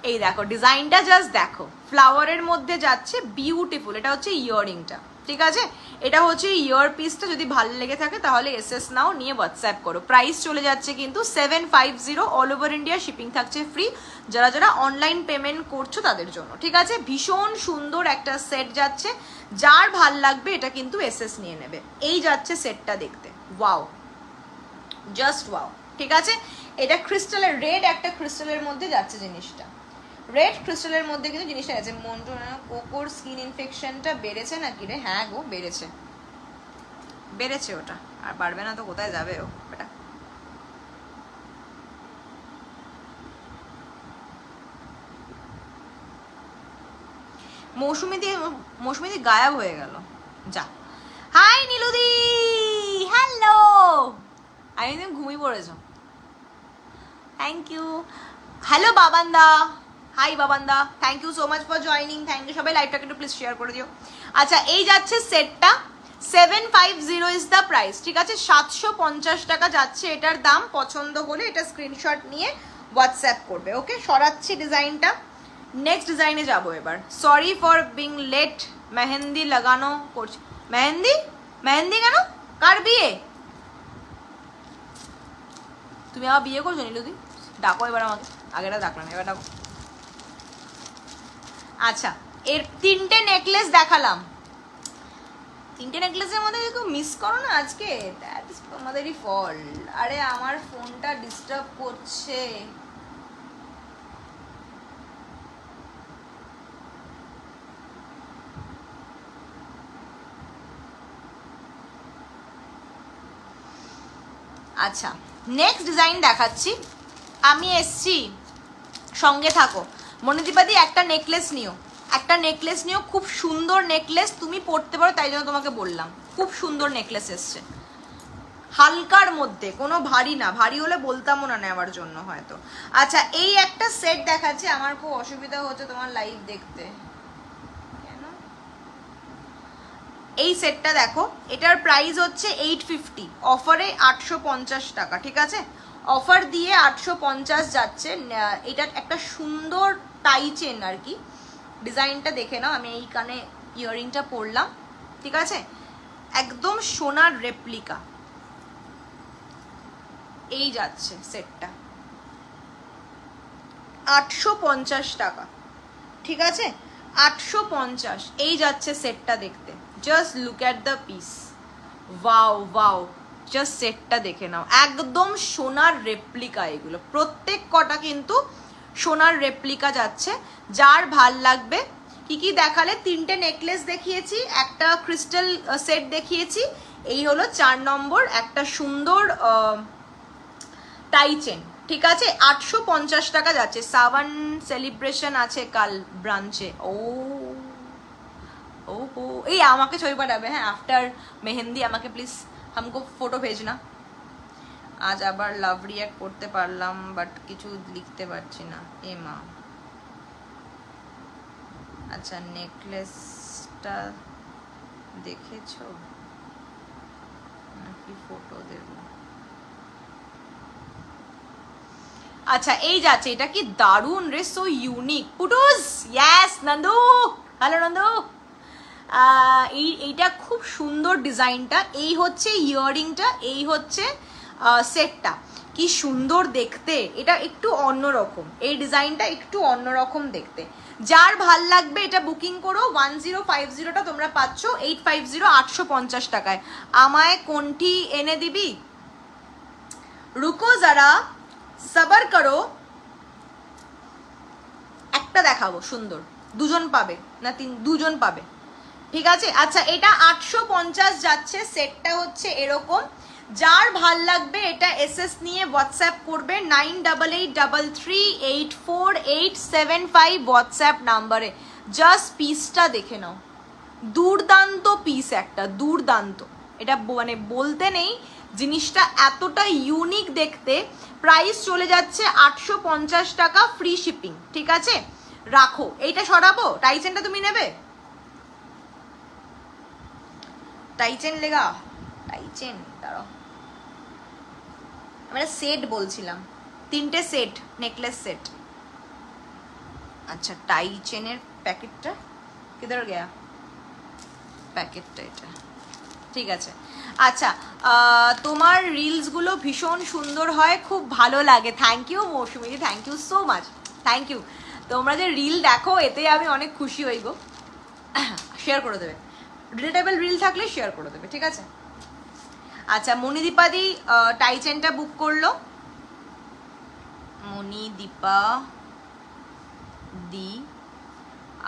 এই দেখো ডিজাইনটা, জাস্ট দেখো, ফ্লাওয়ারের মধ্যে যাচ্ছে, বিউটিফুল। এটা হচ্ছে ইয়াররিংটা, ঠিক আছে? এটা হচ্ছে ইয়ার পিসটা। যদি ভালো লেগে থাকে তাহলে এসএস নাও, নিয়ে হোয়াটসঅ্যাপ করো। প্রাইস চলে যাচ্ছে কিন্তু 750, অল ওভার ইন্ডিয়া শিপিং থাকছে ফ্রি, যারা যারা অনলাইন পেমেন্ট করছো তাদের জন্য, ঠিক আছে? ভীষণ সুন্দর একটা সেট যাচ্ছে, যার ভাল লাগবে এটা কিন্তু এসএস নিয়ে নেবে। এই যাচ্ছে সেটটা দেখতে, ওয়াও, জাস্ট ওয়াও, ঠিক আছে? এটা ক্রিস্টালের, রেড একটা ক্রিস্টালের মধ্যে যাচ্ছে জিনিসটা, রেড ক্রিস্টালের মধ্যে কিন্তু জিনিসটা আছে। মন্টু, কোকোর স্কিন ইনফেকশনটা বেড়েছে নাকি রে? হ্যাঁ গো, বেড়েছে, বেড়েছে। ওটা আর বাড়বে না তো কোথায় যাবে ও? ওটা মৌসুমিদি গায়েব হয়ে গেল, যা। হাই নীলুদি, হ্যালো। আমি তুমি ঘুমিয়ে পড়েছো? Thank you. হ্যালো বাবান্দা, হাই বাবান্দা, thank you so much for joining, thank you. সবাই লাইভটাকে একটু প্লিজ শেয়ার করে দিও। আচ্ছা, এই যাচ্ছে সেটটা, 750 ইজ দ্য প্রাইস, ঠিক আছে? 750 টাকা যাচ্ছে এটার দাম। পছন্দ হলে এটা স্ক্রিনশট নিয়ে হোয়াটসঅ্যাপ করবে, ওকে? সরাচ্ছি ডিজাইনটা, নেক্সট ডিজাইনে যাবো এবার। Sorry for being late, mehendi লাগানো করছি। মেহেন্দি? মেহেন্দি কেন? কার বিয়ে? তুমি আবার বিয়ে করছো নীলুদি? ডাকো এবার আমাকে, আগেটা ডাকলাম, এবার ডাকো। আচ্ছা, এর 3টে নেকলেস দেখালাম, 3টে নেকলেসের মধ্যে কেউ মিস করো না আজকে, দ্যাট ইজ আমাদেরই ফল্ট। আরে আমার ফোনটা ডিস্টার্ব করছে। আচ্ছা, নেক্সট ডিজাইন দেখাচ্ছি। আমি এসছি, সঙ্গে থাকো। মনিদীপাদি, একটা নেকলেস নিও, একটা নেকলেস নিও, খুব সুন্দর নেকলেস, তুমি পরতে পারো তাই জন্য তোমাকে বললাম। খুব সুন্দর নেকলেস এসছে, হালকার মধ্যে, কোনো ভারী না, ভারী হলে বলতামও না নেওয়ার জন্য হয়তো। আচ্ছা, এই একটা সেট দেখাচ্ছি, আমার খুব অসুবিধা হচ্ছে তোমার লাইভ দেখতে, কেন? এই সেটটা দেখো, এটার প্রাইস হচ্ছে 850, অফারে 850 টাকা, ঠিক আছে? অফার দিয়ে 850 যাচ্ছে। এটা একটা সুন্দর টাই চেন আর কি, ডিজাইনটা দেখে নাও। আমি এই কানে ইয়াররিংটা পরলাম, ঠিক আছে? একদম সোনার রেপ্লিকা। এই যাচ্ছে সেটটা 850 টাকা, ঠিক আছে? 850 এই যাচ্ছে সেটটা দেখতে। Just look at the piece, wow wow, just সেটটা দেখে নাও, একদম সোনার রেপ্লিকা। এগুলো প্রত্যেক কটা কিন্তু সোনার রেপ্লিকা যাচ্ছে, যার ভাল লাগবে। কি কি দেখালে? 3টে নেকলেস দেখিয়েছি, একটা ক্রিস্টাল সেট দেখিয়েছি, এই হলো 4 নম্বর, একটা সুন্দর টাই চেন, ঠিক আছে? 850 টাকা যাচ্ছে। সাবান সেলিব্রেশন আছে কাল ব্রাঞ্চে। ও ও হো, এই আমাকে ছবি পাঠাবে, হ্যাঁ, আফটার মেহেন্দি আমাকে প্লিজ হামকো ফটো ভেজনা। আজ আবার লাভ রিয়াক্ট করতে পারলাম, বাট কিছু লিখতে পারছি না, এ মা। আচ্ছা, নেকলেসটা দেখেছো নাকি ফটো দেব? আচ্ছা, এই যাচ্ছে, এটা কি দারুণ রে, so unique. Putus, yes Nandu, hello Nandu. এইটা খুব সুন্দর ডিজাইনটা, এই হচ্ছে ইয়াররিংটা, এই হচ্ছে সেটটা, কি সুন্দর দেখতে, এটা একটু অন্যরকম, এই ডিজাইনটা একটু অন্যরকম দেখতে। যার ভাল লাগবে এটা বুকিং করো। 1050টা তোমরা পাচ্ছ 850 850 টাকায়। আমায় কোনটি এনে দিবি? রুকো যারা, সবার করো, একটা দেখাবো সুন্দর, দুজন পাবে না দুজন পাবে, ঠিক আছে? আচ্ছা, এটা 850 যাচ্ছে, সেটটা হচ্ছে এরকম। যার ভাল লাগবে এটা এসএস নিয়ে হোয়াটসঅ্যাপ করবে 9883384875 হোয়াটসঅ্যাপ নাম্বারে। জাস্ট পিসটা দেখে নাও, দুর্দান্ত পিস একটা, দুর্দান্ত। এটা মানে বলতে নেই, জিনিসটা এতটা ইউনিক দেখতে। প্রাইস চলে যাচ্ছে 850 টাকা, ফ্রি শিপিং, ঠিক আছে? রাখো, এইটা সরাবো। টাইচেনটা তুমি নেবে? টাইচেন লেগা, টাইচেন দাঁড়াও, আমরা সেট বলছিলাম, 3টে সেট, নেকলেস সেট। আচ্ছা, টাইচেনের প্যাকেটটা কিধর গেয়া? প্যাকেটটা এটা, ঠিক আছে। আচ্ছা, তোমার রিলসগুলো ভীষণ সুন্দর হয়, খুব ভালো লাগে। থ্যাংক ইউ মৌসুমিদি, thank you so much, thank you. তোমরা যে রিল দেখো এতে আমি অনেক খুশি হই গো। শেয়ার করে দেবে, রিলেটেবল রিল থাকলে শেয়ার করে দেবে, ঠিক আছে? আচ্ছা, মণিদীপাদি টাইচেনটা বুক করলো, মণিদীপা দি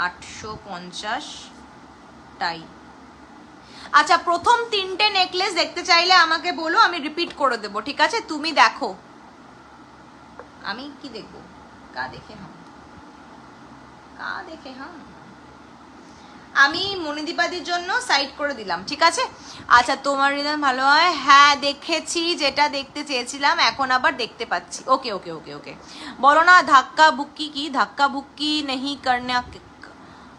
850 টাই। আচ্ছা, প্রথম 3টে নেকলেস দেখতে চাইলে আমাকে বলো, আমি রিপিট করে দেবো, ঠিক আছে? তুমি দেখো, আমি কি দেখবো? কা দেখে হাম, কা দেখে হাম। আমি মণিদীপাদির জন্য সাইড করে দিলাম, ঠিক আছে? আচ্ছা, তোমার রিদম ভালো হয়, হ্যাঁ দেখেছি, যেটা দেখতে চেয়েছিলাম এখন আবার দেখতে পাচ্ছি। ওকে ওকে ওকে ওকে। বলো না ধাক্কা বুক্কি কি, ধাক্কা বুক্কি नहीं करने,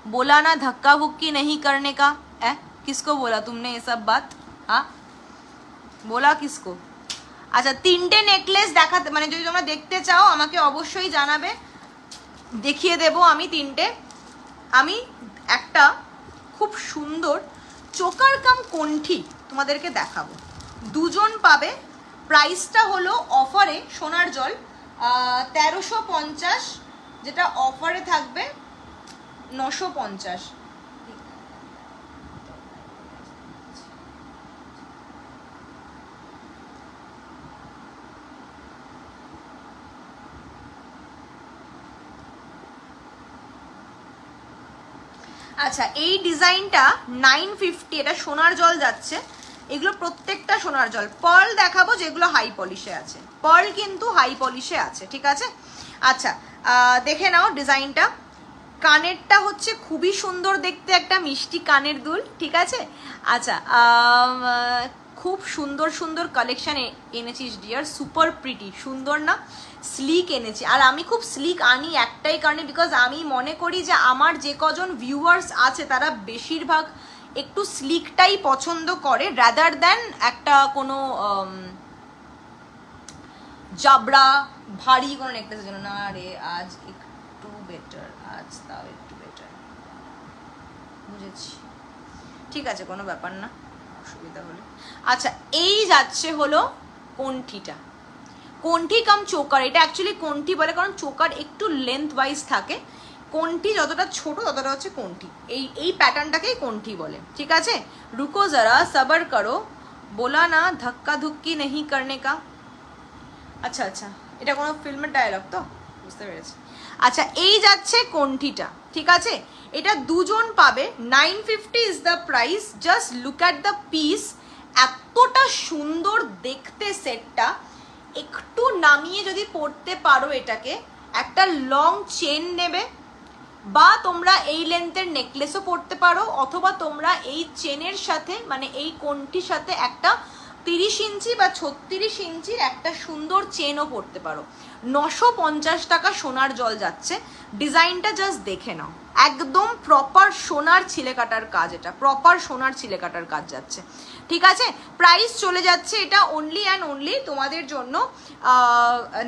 बोला ना धक्का बुक्की नहीं करने का। किसको बोला तुमने ये सब बात? हाँ, बोला किसको? আচ্ছা, 3টে নেকলেস দেখাতে, মানে যদি তোমরা দেখতে চাও আমাকে অবশ্যই জানাবে, দেখিয়ে দেবো আমি 3টে। আমি একটা খুব সুন্দর চোকার কাম কণ্ঠি তোমাদেরকে দেখাবো, দুজন পাবে। প্রাইসটা হলো অফারে সোনার জল 1350, যেটা অফারে থাকবে 950। আচ্ছা, এই ডিজাইনটা 950, এটা সোনার জল যাচ্ছে। এগুলো প্রত্যেকটা সোনার জল। পার্ল দেখাবো যেগুলো হাই পলিশে আছে, পার্ল কিন্তু হাই পলিশে আছে, ঠিক আছে? আচ্ছা, দেখে নাও ডিজাইনটা। কানেরটা হচ্ছে খুবই সুন্দর দেখতে, একটা মিষ্টি কানের দুল, ঠিক আছে? আচ্ছা, খুব সুন্দর সুন্দর কালেকশন এনেছিস ডিয়ার, সুপার প্রিটি, সুন্দর না? স্লিক এনেছি, আর আমি খুব স্লিক আনি একটাই কারণে, বিকজ আমি মনে করি যে আমার যে কজন ভিউয়ার্স আছে তারা বেশিরভাগ একটু স্লিকটাই পছন্দ করে, রাদার দ্যান একটা কোনো জাবড়া ভারী কোনো নেকলেসের জন্য না। রে আজ একটু বেটার, আজ তাও একটু বেটার, বুঝেছি, ঠিক আছে, কোনো ব্যাপার না, অসুবিধা হলে। আচ্ছা, এই যাচ্ছে হলো কণ্ঠিটা, কণ্ঠি কাম চোকার। এটা অ্যাকচুয়ালি কণ্ঠি বলে কারণ চোকার একটু লেন্থ ওয়াইজ থাকে, কণ্ঠি যতটা ছোট ততটা হচ্ছে কণ্ঠি, এই প্যাটার্নটাকেই কণ্ঠি বলে, ঠিক আছে? রুকো যারা, সবার করো, बोला ना धक्का धुक्की नहीं करने का। আচ্ছা আচ্ছা, এটা কোনো ফিল্মের ডায়লগ তো, বুঝতে পেরেছি। আচ্ছা, এই যাচ্ছে কণ্ঠিটা, ঠিক আছে? এটা দুজন পাবে, 950 is the price. Just look at the piece, এতটা সুন্দর দেখতে সেটটা। একটু নামিয়ে যদি পরতে পারো এটাকে, একটা লং চেন নেবে, বা তোমরা এই লেন্থের নেকলেসও পরতে পারো, অথবা তোমরা এই চেনের সাথে, মানে এই কোনটির সাথে একটা 30 ইঞ্চি বা 36 ইঞ্চির একটা সুন্দর চেনও পরতে পারো। 950 টাকা সোনার জল যাচ্ছে। ডিজাইনটা জাস্ট দেখে নাও, একদম প্রপার সোনার ছিলে কাটার কাজ, এটা প্রপার সোনার ছিলে কাটার কাজ যাচ্ছে, ঠিক আছে? প্রাইস চলে যাচ্ছে এটা অনলি অ্যান্ড অনলি তোমাদের জন্য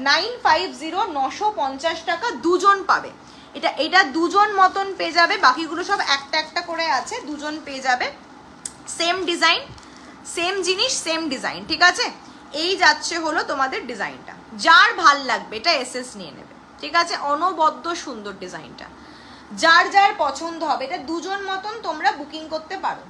950, 950 টাকা, দুজন পাবে। এটা দুজন মতন পেয়ে যাবে, বাকিগুলো সব একটা একটা করে আছে, দুজন পেয়ে যাবে। সেম ডিজাইন, সেম জিনিস, সেম ডিজাইন, ঠিক আছে? এই যাচ্ছে হলো তোমাদের ডিজাইনটা, যার ভাল লাগবে এটা এসএস নিয়ে নেবে, ঠিক আছে? অনবদ্য সুন্দর ডিজাইনটা, যার যার পছন্দ হবে, এটা দুজন মতন তোমরা বুকিং করতে পারো।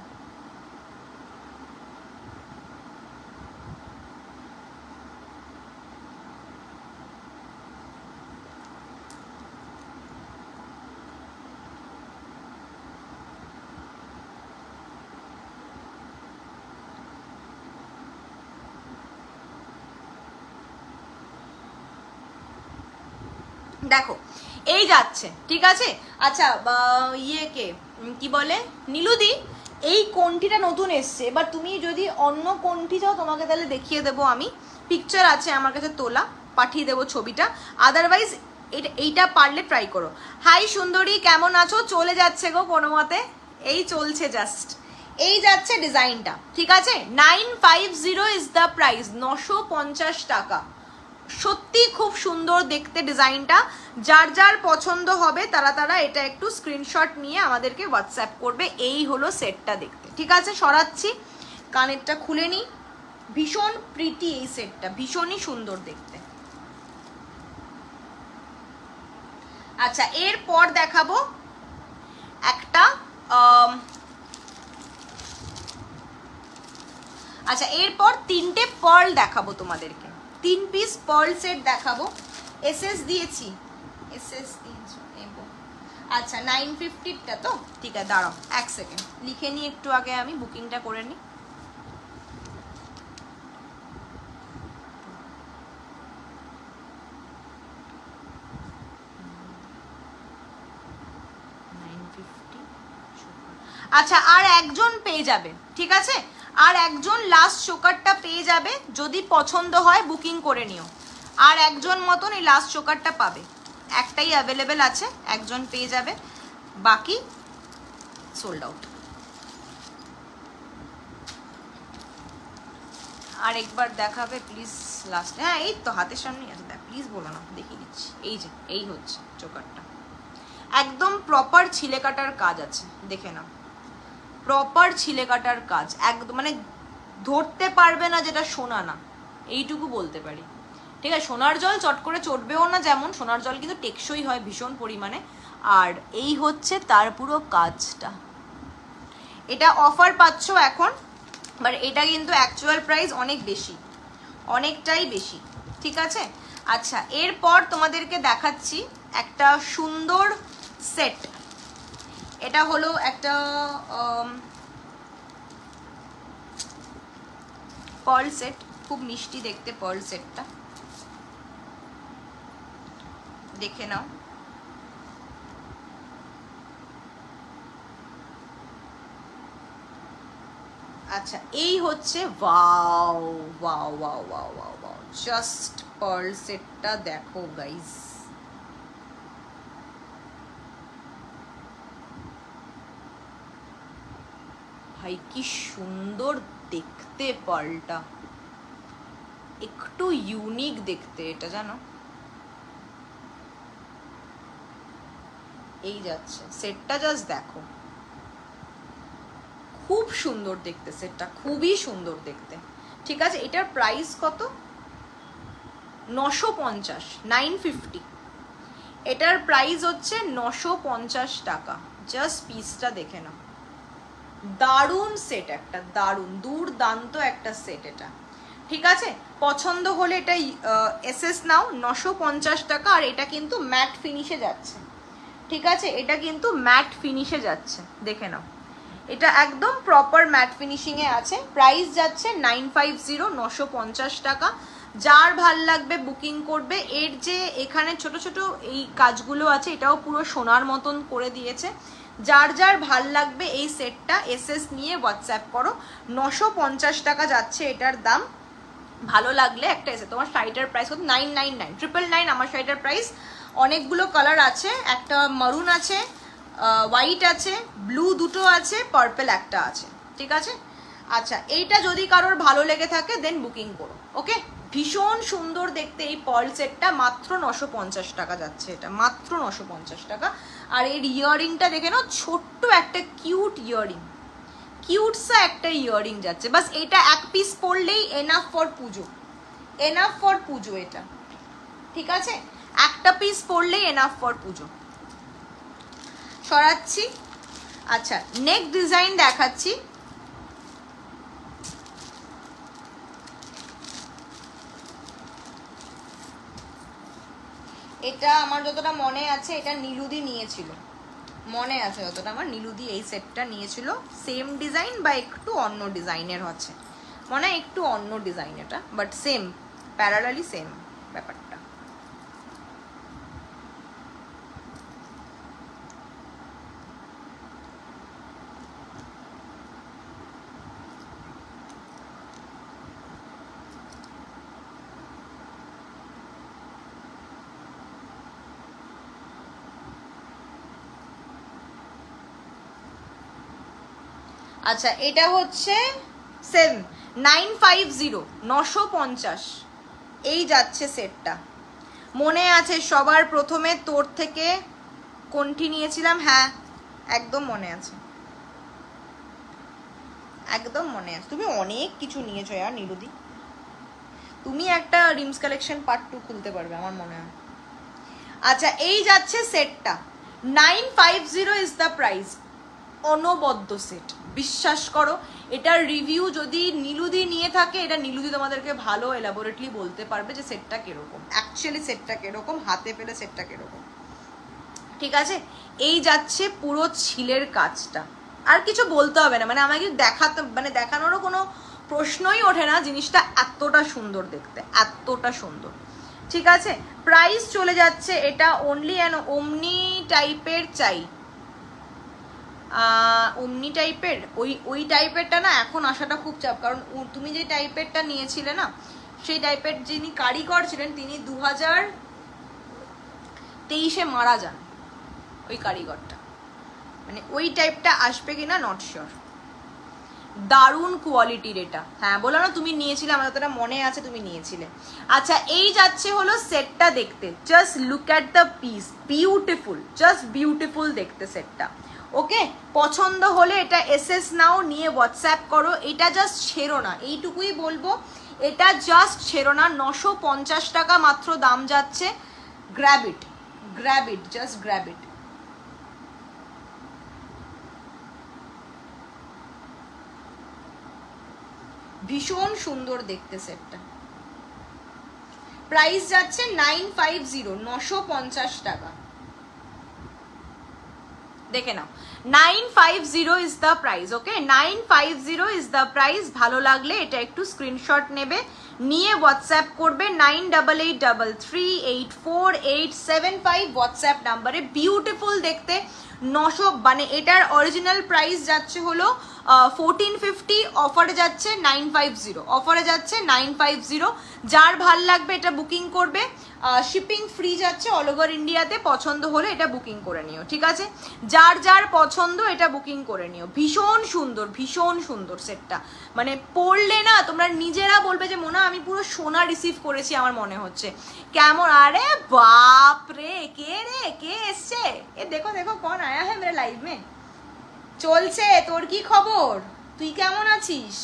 দেখো এই যাচ্ছে, ঠিক আছে? আচ্ছা কি বলে নীলুদি, এই কোনটিটা নতুন এসছে, এবার তুমি যদি অন্য কোনটি চাও তোমাকে তাহলে দেখিয়ে দেবো, আমি পিকচার আছে আমার কাছে তোলা, পাঠিয়ে দেবো ছবিটা। আদারওয়াইজ এইটা পারলে ট্রাই করো। হাই সুন্দরী, কেমন আছো? চলে যাচ্ছে গো কোনো মতে, এই চলছে জাস্ট। এই যাচ্ছে ডিজাইনটা, ঠিক আছে? 950 ইজ দ্য প্রাইস, 950 টাকা। সত্যি খুব সুন্দর দেখতে ডিজাইনটা, যার যার পছন্দ হবে তারা তারা এটা একটু স্ক্রিনশট নিয়ে আমাদেরকে হোয়াটসঅ্যাপ করবে। এই হলো সেটটা দেখতে, ঠিক আছে? সরাচ্ছি, কানেরটা খুলে নিই। ভীষণ প্রিটি এই সেটটা, ভীষণই সুন্দর দেখতে। আচ্ছা এরপর দেখাবো একটা আচ্ছা এরপর তিনটে পার্ল দেখাবো তোমাদেরকে, 3 পিস পার্ল সেট দেখাবো। এসএস দিয়েছি, এসএস দিয়েছি। আচ্ছা 950টা তো, ঠিক আছে দাঁড়াও এক সেকেন্ড লিখে নিই, একটু আগে আমি বুকিংটা করে নিই। আচ্ছা আর একজন পেয়ে যাবে, ঠিক আছে? আর একজন লাস্ট চোকারটা পেয়ে যাবে, যদি পছন্দ হয় বুকিং করে নিও। আর একজন মতন এই লাস্ট চোকারটা পাবে, একটাই অ্যাভেলেবেল আছে, একজন পেয়ে যাবে, বাকি সোল্ড আউট। আর একবার দেখাবে প্লিজ লাস্টে? হ্যাঁ এই তো হাতের সামনেই আছে, দেখ প্লিজ বলো না, দেখিয়ে দিচ্ছি। এই যে এই হচ্ছে চোকারটা, একদম প্রপার ছিলে কাটার কাজ আছে, দেখে নাও, প্রপার ছিলে কাটার কাজ, একদম মানে ধরতে পারবে না যেটা সোনা না, এইটুকু বলতে পারি, ঠিক আছে? সোনার জল চট করে চটবেও না, যেমন সোনার জল কিন্তু টেকসই হয় ভীষণ পরিমাণে। আর এই হচ্ছে তার পুরো কাজটা। এটা অফার পাচ্ছ এখন, বাট এটা কিন্তু অ্যাকচুয়াল প্রাইস অনেক বেশি, অনেকটাই বেশি, ঠিক আছে? আচ্ছা এরপর তোমাদেরকে দেখাচ্ছি একটা সুন্দর সেট। এটা হলো একটা পার্ল সেট, খুব মিষ্টি দেখতে পার্ল সেটটা, দেখে নাও। আচ্ছা এই হচ্ছে, wow wow wow wow wow wow, just pearl সেটটা দেখো গাইস, ভাই কি সুন্দর দেখতে পার্লটা, একটু ইউনিক দেখতে এটা, জানো? এই যাচ্ছে সেটটা, জাস্ট দেখো, খুব সুন্দর দেখতে সেটটা, খুবই সুন্দর দেখতে, ঠিক আছে? এটার প্রাইস কত? 950, 950। এটার প্রাইস হচ্ছে 950 টাকা। জাস্ট পিসটা দেখে নাও, দারুণ সেট একটা, দারুণ দুর্দান্ত একটা সেট এটা, ঠিক আছে? পছন্দ হলে এটা এসএস নাও, 950 টাকা। আর এটা কিন্তু ম্যাট ফিনিশে যাচ্ছে, ঠিক আছে? এটা কিন্তু ম্যাট ফিনিশে যাচ্ছে, দেখে নাও, এটা একদম প্রপার ম্যাট ফিনিশিংয়ে আছে। প্রাইস যাচ্ছে 950, 950 টাকা। যার ভাল লাগবে বুকিং করবে। এর যে এখানে ছোট ছোট এই কাজগুলো আছে, এটাও পুরো সোনার মতন করে দিয়েছে। যার যার ভাল লাগবে এই সেটটা এসএস নিয়ে হোয়াটসঅ্যাপ করো। 950 টাকা যাচ্ছে এটার দাম। ভালো লাগলে একটা এসে, তোমার শাড়িটার প্রাইস কত? 999, 999 আমার শাড়িটার প্রাইস। অনেকগুলো কালার আছে, একটা মারুন আছে, হোয়াইট আছে, ব্লু দুটো আছে, পার্পল একটা আছে, ঠিক আছে? আচ্ছা এইটা যদি কারোর ভালো লেগে থাকে দেন বুকিং করো, ওকে? ভীষণ সুন্দর দেখতে এই পার্ল সেটটা, মাত্র 950 টাকা যাচ্ছে এটা, মাত্র 950 টাকা। আর এর ইয়াররিংটা দেখে নাও, ছোট্ট একটা কিউট ইয়াররিং, কিউটসা একটা ইয়াররিং যাচ্ছে। বাস এটা এক piece পরলেই enough for Puja, enough for পুজো এটা, ঠিক আছে? একটা পিস পরলেই এনাফ ফর পুজো। সরাচ্ছি। আচ্ছা, নেক্সট ডিজাইন দেখাচ্ছি। এটা আমার যতটা মনে আছে এটা নীলুদি নিয়েছিল, মনে আছে যতটা আমার, নীলুদি এই সেটটা নিয়েছিল। সেম ডিজাইন বা একটু অন্য ডিজাইনের হচ্ছে, মনে হয় একটু অন্য ডিজাইন এটা, বাট সেম, প্যারালালি সেম ব্যাপারটা। আচ্ছা, এটা হচ্ছে 950, 950 এই যাচ্ছে সেটটা। মনে আছে সবার প্রথমে তোর থেকে কোনটি নিয়েছিলাম? হ্যাঁ, একদম মনে আছে, একদম মনে আছে। তুমি অনেক কিছু নিয়েছো আর নীলুদি, তুমি একটা রিমস কালেকশন পার্ট 2 খুলতে পারবে আমার মনে হয়। আচ্ছা, এই যাচ্ছে সেটটা, 950 ইজ দ্য প্রাইস। অনবদ্য সেট, বিশ্বাস করো। এটার রিভিউ যদি নীলুদি নিয়ে থাকে, এটা নীলুদি তোমাদেরকে ভালো এলাবোরেটলি বলতে পারবে যে সেটটা কিরকম, অ্যাকচুয়ালি সেটটা কিরকম, হাতে পেলে সেটটা কিরকম, ঠিক আছে? এই যাচ্ছে পুরো ছিলের কাজটা, আর কিছু বলতে হবে না, মানে আমাকে দেখাতে, মানে দেখানোরও কোনো প্রশ্নই ওঠে না, জিনিসটা এতটা সুন্দর দেখতে, এতটা সুন্দর, ঠিক আছে? প্রাইস চলে যাচ্ছে, এটা অনলি অ্যান্ড ওমনি টাইপের চাই, অমনি টাইপের, ওই টাইপেরটা না এখন আসাটা খুব চাপ, কারণ তুমি যে টাইপেরটা নিয়েছিলে না, সেই টাইপের যিনি কারিগর ছিলেন তিনি 2023-এ মারা যান, ওই কারিগরটা, মানে ওই টাইপটা আসবে কিনা নট শিওর। দারুণ কোয়ালিটির এটা, হ্যাঁ বলো না তুমি নিয়েছিলে, আমার যতটা মনে আছে তুমি নিয়েছিলে। আচ্ছা, এই যাচ্ছে হলো সেটটা দেখতে, just look at the piece, beautiful, just beautiful দেখতে সেটটা। ওকে, পছন্দ হলে এটা এসএস নাও, নিয়ে হোয়াটসঅ্যাপ করো। এটা জাস্ট ছেড়ো না, এইটুকুই বলবো, এটা জাস্ট ছেড়ো না। 950 টাকা মাত্র দাম যাচ্ছে। গ্র্যাব ইট, গ্র্যাব ইট, জাস্ট গ্র্যাব ইট। ভীষণ সুন্দর দেখতে সেটটা। প্রাইস যাচ্ছে 950, 950 টাকা। দেখে নাও, 950 is the price. Okay, 950 is the price. ভালো লাগলে এটা একটু স্ক্রিনশট নেবে, নিয়ে হোয়াটসঅ্যাপ করবে 9833848875 হোয়াটসঅ্যাপ নাম্বারে। বিউটিফুল দেখতে, 900, মানে এটার অরিজিনাল প্রাইস যাচ্ছে হলো 1450, অফারে যাচ্ছে 950, অফারে যাচ্ছে 950। যার ভাল লাগবে এটা বুকিং করবে, শিপিং ফ্রি যাচ্ছে অল ওভার ইন্ডিয়াতে। পছন্দ হলে এটা বুকিং করে নিও, ঠিক আছে? যার যার পছন্দ এটা বুকিং করে নিও। ভীষণ সুন্দর, ভীষণ সুন্দর সেটটা, মানে পড়লে না তোমরা নিজেরা বলবে যে মোনা আমি পুরো সোনা রিসিভ করেছি আমার মনে হচ্ছে। কেমন? আরে বাপ রে, কে রে, কে এসছে? এ দেখো দেখো কোন আয়া হ্যাঁ মেরে লাইভ মে। চলছে, তোর কি খবর? তুই কেমন আছিস?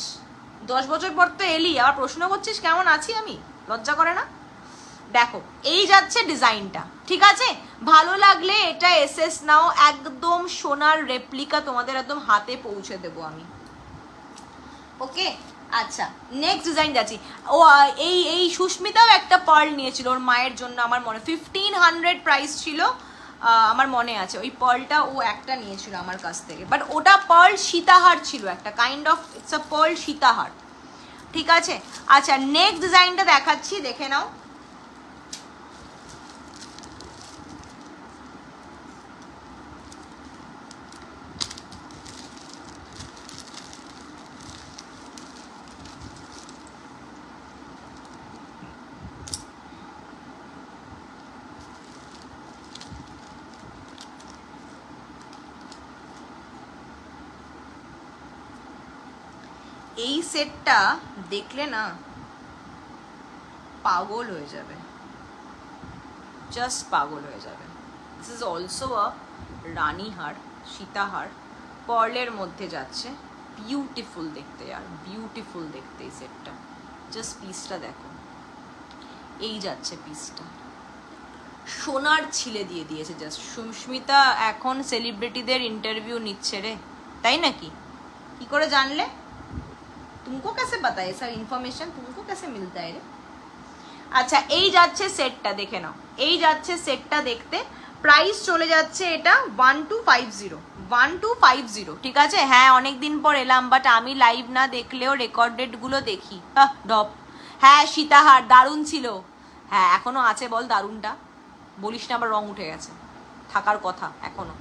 10 বছর পর তো এলি, আবার প্রশ্ন করছিস কেমন আছি আমি? লজ্জা করে না? দেখো, এই যাচ্ছে ডিজাইনটা, ঠিক আছে? ভালো লাগলে এটা এসএস নাও, একদম সোনার রেপ্লিকা তোমাদের একদম হাতে পৌঁছে দেবো আমি। ওকে, আচ্ছা নেক্সট ডিজাইন যাচ্ছি। ও এই সুস্মিতাও একটা পার্ল নিয়েছিল ওর মায়ের জন্য, আমার মনে 1500 প্রাইস ছিল, আমার মনে আছে। ওই পার্লটা ও একটা নিয়েছিল আমার কাছ থেকে, বাট ওটা পার্ল সীতাহার ছিল, একটা kind of it's a pearl sitahar, ঠিক আছে? আচ্ছা, নেক্সট ডিজাইনটা দেখাচ্ছি, দেখে নাও। এই সেটটা দেখলে না পাগল হয়ে যাবে, জাস্ট পাগল হয়ে যাবে। দিস ইজ অলসো আ রানী হার, সীতাহার, পার্লের মধ্যে যাচ্ছে, বিউটিফুল দেখতে আর বিউটিফুল দেখতে এই সেটটা। জাস্ট পিসটা দেখো, এই যাচ্ছে পিসটা, সোনার ছিলে দিয়ে দিয়েছে জাস্ট। সুস্মিতা এখন সেলিব্রিটিদের ইন্টারভিউ নিচ্ছে রে, তাই নাকি? কি করে জানলে? तुमको कैसे पता है सब ইনফরমেশন, तुमको कैसे मिलता है रे? আচ্ছা, এই যাচ্ছে সেটটা, দেখে নাও, এই যাচ্ছে সেটটা দেখতে। প্রাইস চলে যাচ্ছে এটা 1250, 1250, ঠিক আছে? হ্যাঁ, অনেকদিন পর এলাম, বাট আমি লাইভ না দেখলেও রেকর্ডেড গুলো দেখি। ডপ। হ্যাঁ, সীতাহার দারুণ ছিল। হ্যাঁ, এখনো আছে বল দারুণটা, বলিস না আবার রং উঠে গেছে, থাকার কথা এখনো।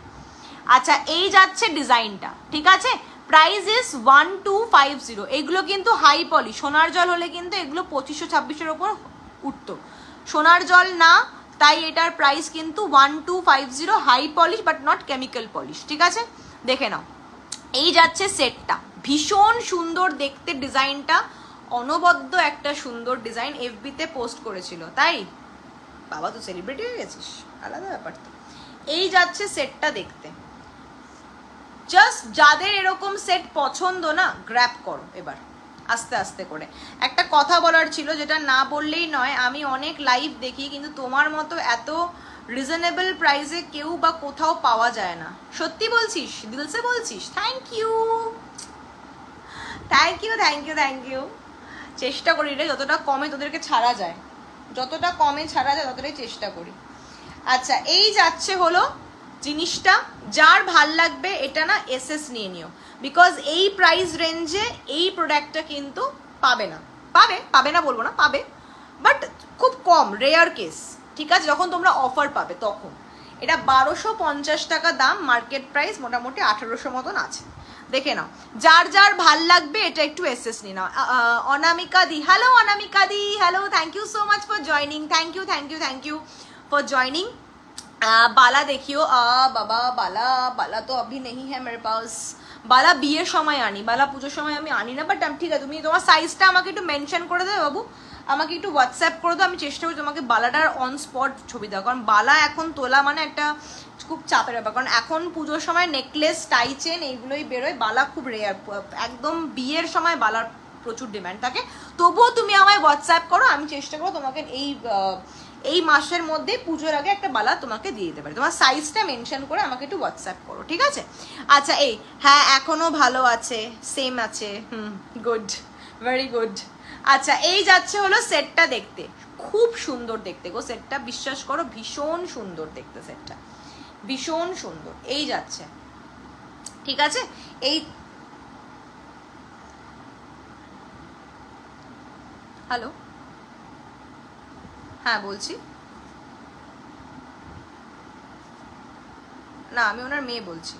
আচ্ছা, এই যাচ্ছে ডিজাইনটা, ঠিক আছে? Price is 1250। এগুলো কিন্তু হাই পলি, সোনার জল হলে কিন্তু এগুলো 2500-2600-এর ওপর উঠতো, সোনার জল না, তাই এটার প্রাইস কিন্তু 1250, high polish but not chemical polish, ঠিক আছে? দেখে নাও, এই যাচ্ছে সেটটা, ভীষণ সুন্দর দেখতে ডিজাইনটা, অনবদ্য একটা সুন্দর ডিজাইন, এফবিতে পোস্ট করেছিল, তাই বাবা তো সেলিব্রিটি হয়ে গেছিস, আলাদা ব্যাপার তো। এই যাচ্ছে সেটটা দেখতে, জাস্ট যাদের এরকম সেট পছন্দ না, গ্র্যাব করো এবার আস্তে আস্তে করে। একটা কথা বলার ছিল, যেটা না বললেই নয়, আমি অনেক লাইভ দেখি, কিন্তু তোমার মতো এত রিজনেবল প্রাইসে কেউ বা কোথাও পাওয়া যায় না। সত্যি বলছিস, দিলসে বলছিস? Thank you, thank you, thank you, thank you. চেষ্টা করি রে, যতটা কমে তোদেরকে ছাড়া যায়, যতটা কমে ছাড়া যায় ততটাই চেষ্টা করি। আচ্ছা, এই যাচ্ছে হলো জিনিসটা, যার ভাল লাগবে এটা না এসএস নিয়ে নিও, বিকজ এই প্রাইস রেঞ্জে এই প্রোডাক্টটা কিন্তু পাবে না, পাবে না বলবো না, পাবে, বাট খুব কম, রেয়ার কেস, ঠিক আছে? যখন তোমরা অফার পাবে তখন। এটা 1250 টাকা দাম, মার্কেট প্রাইস মোটামুটি 1800 মতন আছে, দেখে নাও। যার যার ভাল লাগবে এটা একটু এসএস নিয়ে নাও। Anamika di, hello Anamika di, hello, thank you so much for joining, thank you, thank you, thank you for joining. Bala देखियो, बाबा बाला, बाला तो अभी नहीं है मेरे पास, बाला বিয়ের সময় আনি, বালা পুজোর সময় আমি আনি না, বাট ঠিক আছে, তুমি তোমার সাইজটা আমাকে একটু মেনশন করে দেবে বাবু, আমাকে একটু হোয়াটসঅ্যাপ করে দাও, আমি চেষ্টা করি তোমাকে বালাটার অন স্পট ছবি দাও, কারণ বালা এখন তোলা মানে একটা খুব চাপের ব্যাপার, কারণ এখন পুজোর সময় নেকলেস, টাই চেন এইগুলোই বেরোয়, বালা খুব রেয়ার, একদম বিয়ের সময় বালার প্রচুর ডিমান্ড থাকে। তবুও তুমি আমায় হোয়াটসঅ্যাপ করো, আমি চেষ্টা করবো তোমাকে এই মাসের মধ্যে পুজোর আগে একটা বালা তোমাকে দিয়ে দিতে পারি, তোমার সাইজটা মেনশন করে আমাকে একটু হোয়াটসঅ্যাপ করো, ঠিক আছে? আচ্ছা, এই হ্যাঁ এখনো ভালো আছে, সেম আছে, গুড, ভেরি গুড। আচ্ছা, এই যাচ্ছে হলো সেটটা দেখতে, খুব সুন্দর দেখতে গো সেটটা, বিশ্বাস করো ভীষণ সুন্দর দেখতে সেটটা, ভীষণ সুন্দর। এই যাচ্ছে, ঠিক আছে? এই হ্যালো, হ্যাঁ বলছি, না আমি ওনার মেয়ে বলছি।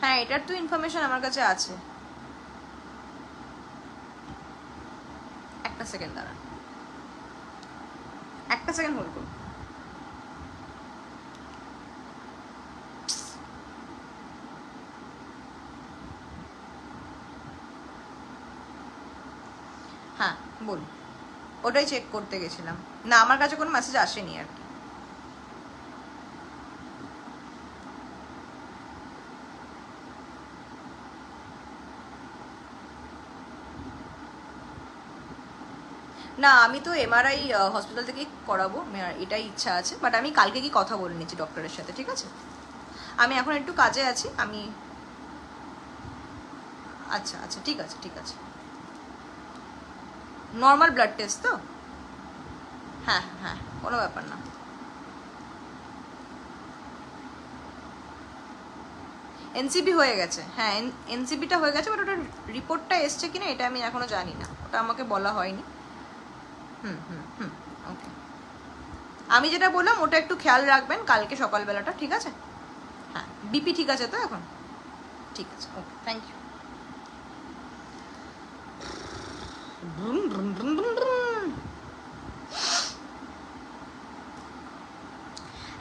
হ্যাঁ, এটার তো ইনফরমেশন আমার কাছে আছে, একটা সেকেন্ড দাঁড়ান, একটা সেকেন্ড হোল্ড করুন। হ্যাঁ বলুন, ওটাই চেক করতে গেছিলাম, না আমার কাছে কোনো মেসেজ আসেনি আর কি। না আমি তো এমআরআই হসপিটাল থেকেই করাবো, এটাই ইচ্ছা আছে, বাট আমি কালকে কি কথা বলে নিচ্ছি ডক্টরের সাথে, ঠিক আছে? আমি এখন একটু কাজে আছি, আমি আচ্ছা আচ্ছা ঠিক আছে, ঠিক আছে। নর্মাল ব্লাড টেস্ট তো? হ্যাঁ হ্যাঁ, কোনো ব্যাপার না। এনসিবি হয়ে গেছে, হ্যাঁ এনসিবিটা হয়ে গেছে, বাট ওটার রিপোর্টটা এসছে কিনা এটা আমি এখনো জানি না, ওটা আমাকে বলা হয়নি। ওকে, আমি যেটা বললাম ওটা একটু খেয়াল রাখবেন কালকে সকালবেলাটা, ঠিক আছে? হ্যাঁ, বিপি ঠিক আছে তো এখন? ঠিক আছে, okay, thank you.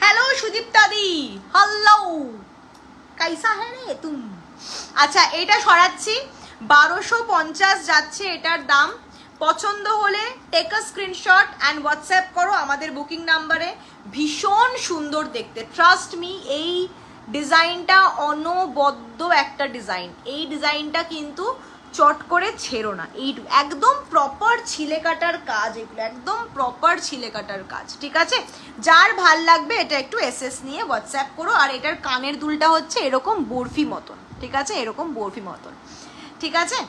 Hello Sudipta di, hello, कैसा है रे तुम? আচ্ছা এটা সরাচ্ছি, 1250 যাচ্ছে এটার দাম। পছন্দ হলে take a screenshot and WhatsApp করো আমাদের বুকিং নাম্বারে। ভীষণ সুন্দর দেখতে, ট্রাস্ট মি। এই ডিজাইনটা অনবদ্য একটা ডিজাইন, এই ডিজাইনটা কিন্তু চট করে ছেড়ো না। এই একদম প্রপার ছিলে কাটার কাজ, এগুলো একদম প্রপার ছিলে কাটার কাজ, ঠিক আছে? যার ভাল লাগবে এটা একটু এসএস নিয়ে হোয়াটসঅ্যাপ করো। আর এটার কানের দুলটা হচ্ছে এরকম বরফি মতন, ঠিক আছে? এরকম বরফি মতন, ঠিক আছে?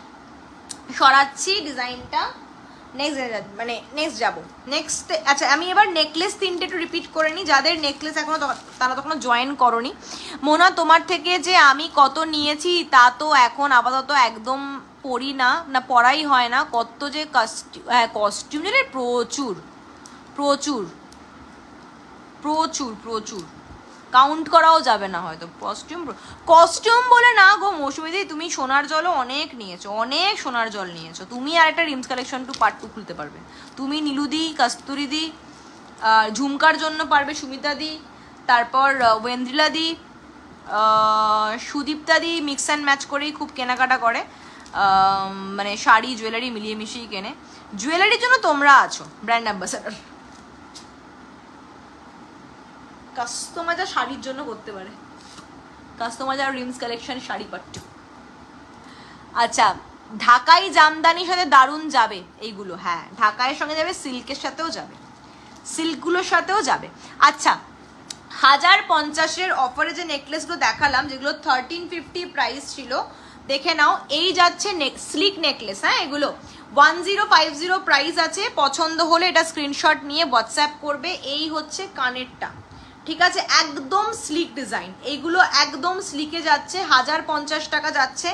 সরাচ্ছি ডিজাইনটা। নেক্সট যাবো। নেক্সট আচ্ছা আমি এবার নেকলেস তিনটে একটু রিপিট করে নিই, যাদের নেকলেস এখনো তারা তখনও জয়েন করনি। মোনা তোমার থেকে যে আমি কত নিয়েছি তা তো এখন আপাতত একদম পড়ি না, পড়াই হয় না। কত যে কস্টিউম প্রচুর প্রচুর প্রচুর প্রচুর, কাউন্ট করাও যাবে না হয়তো। কস্টিউম বলে না গো মৌসুমিদি, তুমি সোনার জলও অনেক নিয়েছো, অনেক সোনার জল নিয়েছো। তুমি আর একটা রিমস কালেকশন পার্ট 2 খুলতে পারবে। তুমি নীলুদি, কস্তুরিদি, ঝুমকার জন্য পারবে সুমিতাদি, তারপর ওয়েন্দ্রিলাদি, সুদীপ্তাদি মিক্স অ্যান্ড ম্যাচ করেই খুব কেনাকাটা করে, মানে শাড়ি জুয়েলারি মিলিয়ে মিশিয়ে কেনে। জুয়েলারির জন্য তোমরা আছো ব্র্যান্ড অ্যাম্বাসাডার। কাস্টমাইজার শাড়ির জন্য করতে পারে, customiser rims collection sari pattu. আচ্ছা ঢাকাই জামদানির সাথে দারুণ যাবে এইগুলো, হ্যাঁ ঢাকাইয়ের সঙ্গে যাবে, সিল্কের সাথেও যাবে, সিল্কগুলোর সাথেও যাবে। আচ্ছা 1050-এর অফারে যে নেকলেসগুলো দেখালাম, যেগুলো 1350 প্রাইস ছিল, দেখে নাও। এই যাচ্ছে স্লিক নেকলেস, হ্যাঁ এগুলো 1050 প্রাইস আছে। পছন্দ হলে এটা স্ক্রিনশট নিয়ে হোয়াটসঅ্যাপ করবে। এই হচ্ছে কানেরটা, ঠিক আছে? একদম স্লিক ডিজাইন, এইগুলো একদম স্লিকে যাচ্ছে, 1050 টাকা যাচ্ছে।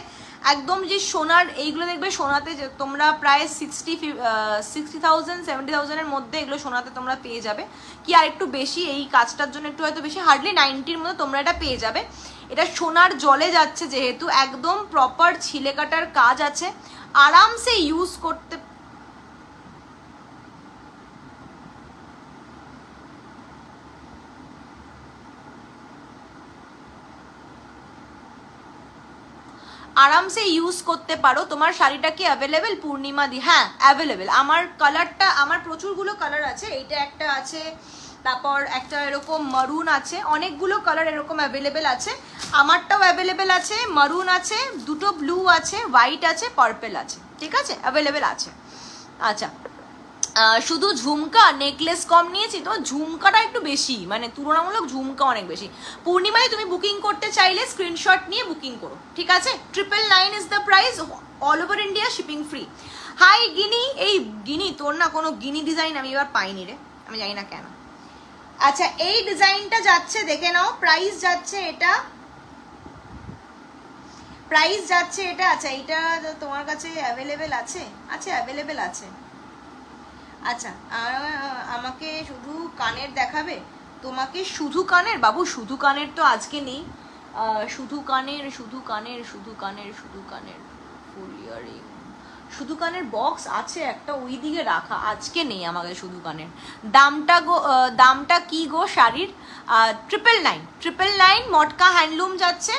একদম যে সোনার এইগুলো দেখবে সোনাতে যে তোমরা প্রায় 60,000 70,000-এর মধ্যে এগুলো সোনাতে তোমরা পেয়ে যাবে, কি আর একটু বেশি, এই কাজটার জন্য একটু হয়তো বেশি, হার্ডলি 90-র মধ্যে তোমরা এটা পেয়ে যাবে। এটা সোনার জলে যাচ্ছে যেহেতু, একদম প্রপার ছিলে কাটার কাজ আছে, আরামসে ইউজ করতে। আরামসে ইউজ করতে পারো। তোমার শাড়িটা কি অ্যাভেলেবেল পূর্ণিমা দি? হ্যাঁ অ্যাভেলেবেল। আমার কালারটা, আমার প্রচুরগুলো কালার আছে, এইটা একটা আছে, তারপর একটা এরকম মারুন আছে, অনেকগুলো কালার এরকম অ্যাভেলেবেল আছে। আমারটাও অ্যাভেলেবেল আছে, মারুন আছে, দুটো ব্লু আছে, হোয়াইট আছে, পার্পেল আছে, ঠিক আছে? অ্যাভেলেবেল আছে। আচ্ছা শুধু ঝুমকা নেকলেস কম নিয়েছি, তো ঝুমকাটা একটু বেশি, মানে তুলনামূলক ঝুমকা অনেক বেশি। পূর্ণিমায় তুমি বুকিং করতে চাইলে স্ক্রিনশট নিয়ে বুকিং করো, ঠিক আছে? 999 is the price, all over India shipping free. Hi Gini, এই গিনি তোর না কোনো গিনি ডিজাইন আমি এবার পাইনি রে, আমি জানি না কেন। আচ্ছা এই ডিজাইনটা যাচ্ছে, দেখে নাও, প্রাইস যাচ্ছে এটা, প্রাইস যাচ্ছে এটা। আচ্ছা এইটা তোমার কাছে অ্যাভেলেবেল আছে? আচ্ছা অ্যাভেলেবেল আছে। আচ্ছা আমাকে শুধু কানের দেখাবে? তোমাকে শুধু কানের? বাবু শুধু কানের তো আজকে নেই, শুধু কানের, শুধু কানের, শুধু কানের, শুধু কানের ফুল ইয়ারিং, শুধু কানের বক্স আছে একটা ওই দিকে রাখা, আজকে নেই আমাকে শুধু কানের। দামটা গো, দামটা কি গো শাড়ির? 999 মটকা হ্যান্ডলুম যাচ্ছে।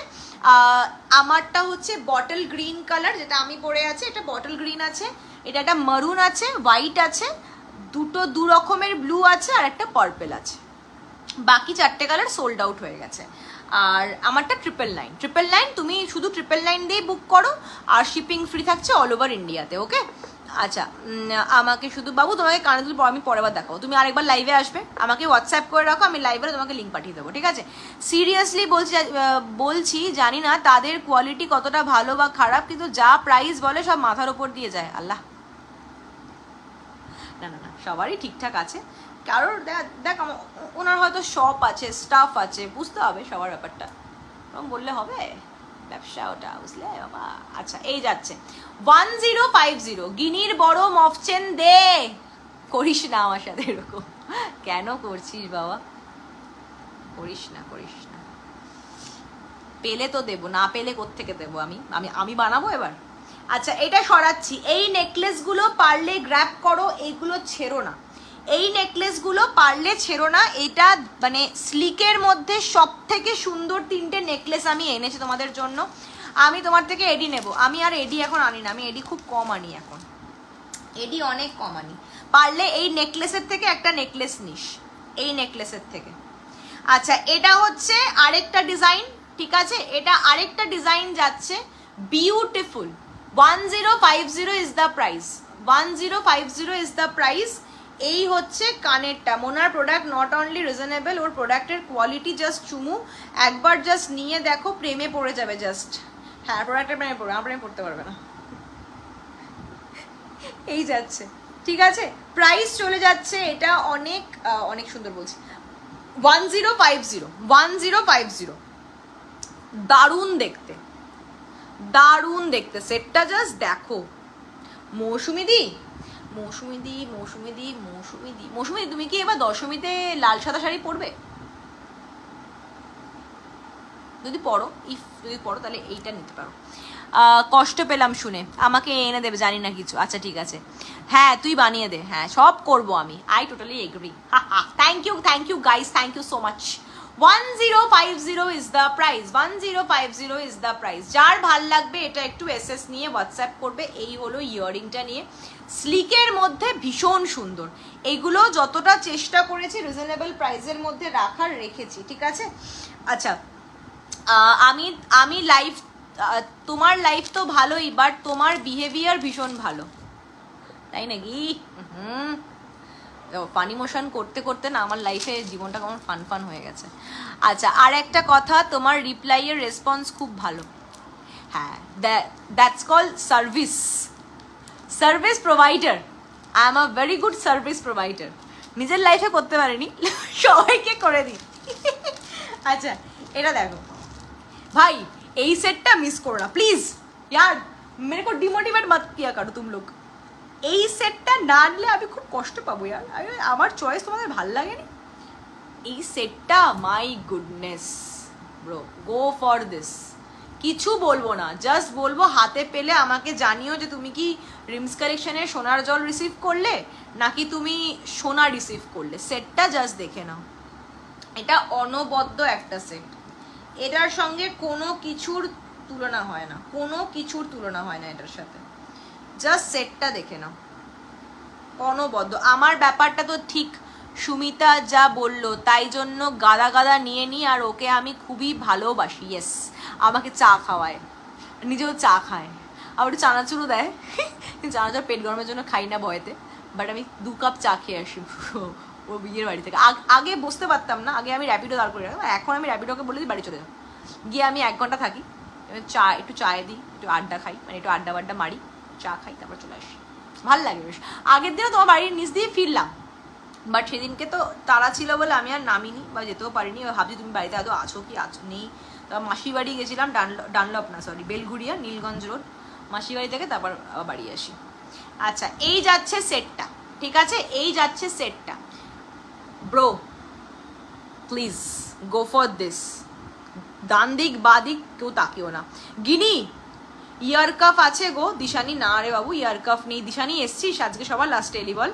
আমারটা হচ্ছে বটল গ্রিন কালার, যেটা আমি পরে আছি এটা বটল গ্রিন আছে, এটা একটা মারুন আছে, হোয়াইট আছে, দু রকমের ব্লু আছে, আর একটা পার্পেল আছে। বাকি 4টে কালার সোল্ড আউট হয়ে গেছে। আর আমারটা 999 তুমি শুধু 999 দিয়েই বুক করো, আর শিপিং ফ্রি থাকছে অল ওভার ইন্ডিয়াতে, ওকে? আচ্ছা আমাকে শুধু বাবু তোমাকে কানে দুল আমি পরের বার দেখাবো, তুমি আরেকবার লাইভে আসবে, আমাকে হোয়াটসঅ্যাপ করে রাখো, আমি লাইভে তোমাকে লিঙ্ক পাঠিয়ে দেবো, ঠিক আছে? সিরিয়াসলি বলছি জানি না তাদের কোয়ালিটি কতটা ভালো বা খারাপ, কিন্তু যা প্রাইস বলে সব মাথার ওপর দিয়ে যায়। আল্লাহ, না না না সবারই ঠিকঠাক আছে, কারোর দেখ ওনার হয়তো শপ আছে, স্টাফ আছে, বুঝতে হবে সবার ব্যাপারটা, বললে হবে ব্যবসা ওটা, বুঝলে বাবা? আচ্ছা এই যাচ্ছে 1050, গিনির বড় মফচেন দে। করিস না আমার সাথে এরকম, কেন করছিস বাবা? করিস না, করিস না। পেলে তো দেবো, না পেলে কোত্থেকে দেবো? আমি বানাবো এবার। আচ্ছা এটা সরাচ্ছি। এই নেকলেসগুলো পারলে গ্র্যাব করো, এইগুলো ছেড়ো না, এই নেকলেসগুলো পারলে ছেড়ো না। এটা মানে স্লিকের মধ্যে সব থেকে সুন্দর 3টে নেকলেস আমি এনেছি তোমাদের জন্য। আমি তোমার থেকে এডি নেব। আমি আর এডি এখন আনি না, আমি এডি খুব কম আনি এখন, এডি অনেক কম আনি। পারলে এই নেকলেসের থেকে একটা নেকলেস নিস, এই নেকলেসের থেকে। আচ্ছা, এটা হচ্ছে আরেকটা ডিজাইন, ঠিক আছে, এটা আরেকটা ডিজাইন যাচ্ছে, beautiful. 1050 is the price, 1050 is the price. এই হচ্ছে কানেরটা। মোনার প্রোডাক্ট নট অনলি রিজনেবল, ওর প্রোডাক্টের কোয়ালিটি জাস্ট চুমু, একবার জাস্ট নিয়ে দেখো, প্রেমে পড়ে যাবে জাস্ট। হ্যাঁ, প্রোডাক্টের প্রেমে পড়বে, আমার প্রেমে পড়তে পারবে না। এই যাচ্ছে, ঠিক আছে, প্রাইস চলে যাচ্ছে, এটা অনেক অনেক সুন্দর বলছি, 1050, 1050। দারুণ দেখতে, দারুণ দেখতে সেটটা, জাস্ট দেখো। মৌসুমিদি, মৌসুমিদি, মৌসুমিদি, মৌসুমিদি, মৌসুমিদি, তুমি কি এবার দশমীতে লাল সাদা শাড়ি পরবে? যদি পরো, যদি পরো তাহলে এইটা নিতে পারো। কষ্ট পেলাম শুনে, আমাকে এনে দেবে জানি না কিছু। আচ্ছা ঠিক আছে, হ্যাঁ তুই বানিয়ে দে, হ্যাঁ সব করবো আমি, I totally agree. Thank you guys, thank you so much. 1050 is the price, 1050 is the price. যার ভাল লাগবে এটা একটু এসএস নিয়ে হোয়াটসঅ্যাপ করবে। এই হলো ইয়াররিংটা নিয়ে, স্লিকের মধ্যে ভীষণ সুন্দর। এগুলো যতটা চেষ্টা করেছি রিজনেবল প্রাইসের মধ্যে রাখার, রেখেছি, ঠিক আছে। আচ্ছা, আমি লাইফ, তোমার লাইফ তো ভালোই, বাট তোমার বিহেভিয়ার ভীষণ ভালো, তাই নাকি? ফানি মোশন করতে করতে না আমার লাইফে জীবনটা কেমন ফান ফান হয়ে গেছে। আচ্ছা, আর একটা কথা, তোমার রিপ্লাইয়ের রেসপন্স খুব ভালো। হ্যাঁ, that's call service, service provider. I am a very good service provider. নিজের লাইফে করতে পারিনি, সবাইকে করে দিই। আচ্ছা, এটা দেখো भाई, এই সেটটা মিস করো না প্লিজ यार, मेरे को डिमोटिवेट मत किया करो तुम लोग। এই সেটটা না নিলে আমি খুব কষ্ট পাবো यार, আমার চয়েস তোমাদের ভাল লাগেনি। এই সেটটা, my goodness bro, go for this. কিছু বলবো না, জাস্ট বলবো হাতে পেলে আমাকে জানিও যে তুমি কি রিমস কালেকশনের সোনার জল রিসিভ করলে নাকি তুমি সোনা রিসিভ করলে। সেটটা জাস্ট দেখে নাও, এটা অনবদ্য একটা সেট, এটার সঙ্গে কোনো কিছুর তুলনা হয় না, কোনো কিছুর তুলনা হয় না এটার সাথে। জাস্ট সেটটা দেখে নাও, অনবদ্য। আমার ব্যাপারটা তো ঠিক সুমিতা যা বললো তাই জন্য গাদা গাদা নিয়ে নিই, আর ওকে আমি খুবই ভালোবাসি। ইয়েস, আমাকে চা খাওয়ায়, নিজেও চা খায়, আবার একটু চানাচুরও দেয়। চানাচুর পেট গরমের জন্য খাই না ভয়েতে, বাট আমি 2 কাপ চা খেয়ে আসি ও বিয়ের বাড়ি থেকে। আগে বসতে পারতাম না, আগে আমি র্যাপিডো দাঁড় করে রাখতাম, এখন আমি র্যাপিডোকে বলে দিই বাড়ি চলে যাও, গিয়ে আমি 1 ঘন্টা থাকি, চা একটু চায়ে দিই, একটু আড্ডা খাই, মানে একটু আড্ডা বাড্ডা মারি, চা খাই, তারপর চলে আসি। ভাল লাগে বেশ। আগের দিনও তোমার বাড়ির নিচ দিয়ে ফিরলাম, বাট সেদিনকে তো তারা ছিল বলে আমি আর নামিনি বা যেতেও পারিনি। ভাবছি তুমি বাড়িতে হয়তো আছো কি আছো নেই। তো মাসির বাড়ি গেছিলাম, ডানলপ না সরি, বেলঘুরিয়া, নীলগঞ্জ রোড, মাসির বাড়ি থেকে তারপর বাড়ি আসি। আচ্ছা, এই যাচ্ছে সেটটা, ঠিক আছে, এই যাচ্ছে সেটটা। Bro please go for this, ডান দিক বা দিক কেউ তাকিও না। গিনি, ইয়ার কাফ আছে গো? দিশানি, না রে বাবু ইয়ার কাফ নেই। দিশানি এসছিস আজকে সবার লাস্টে এলি বল?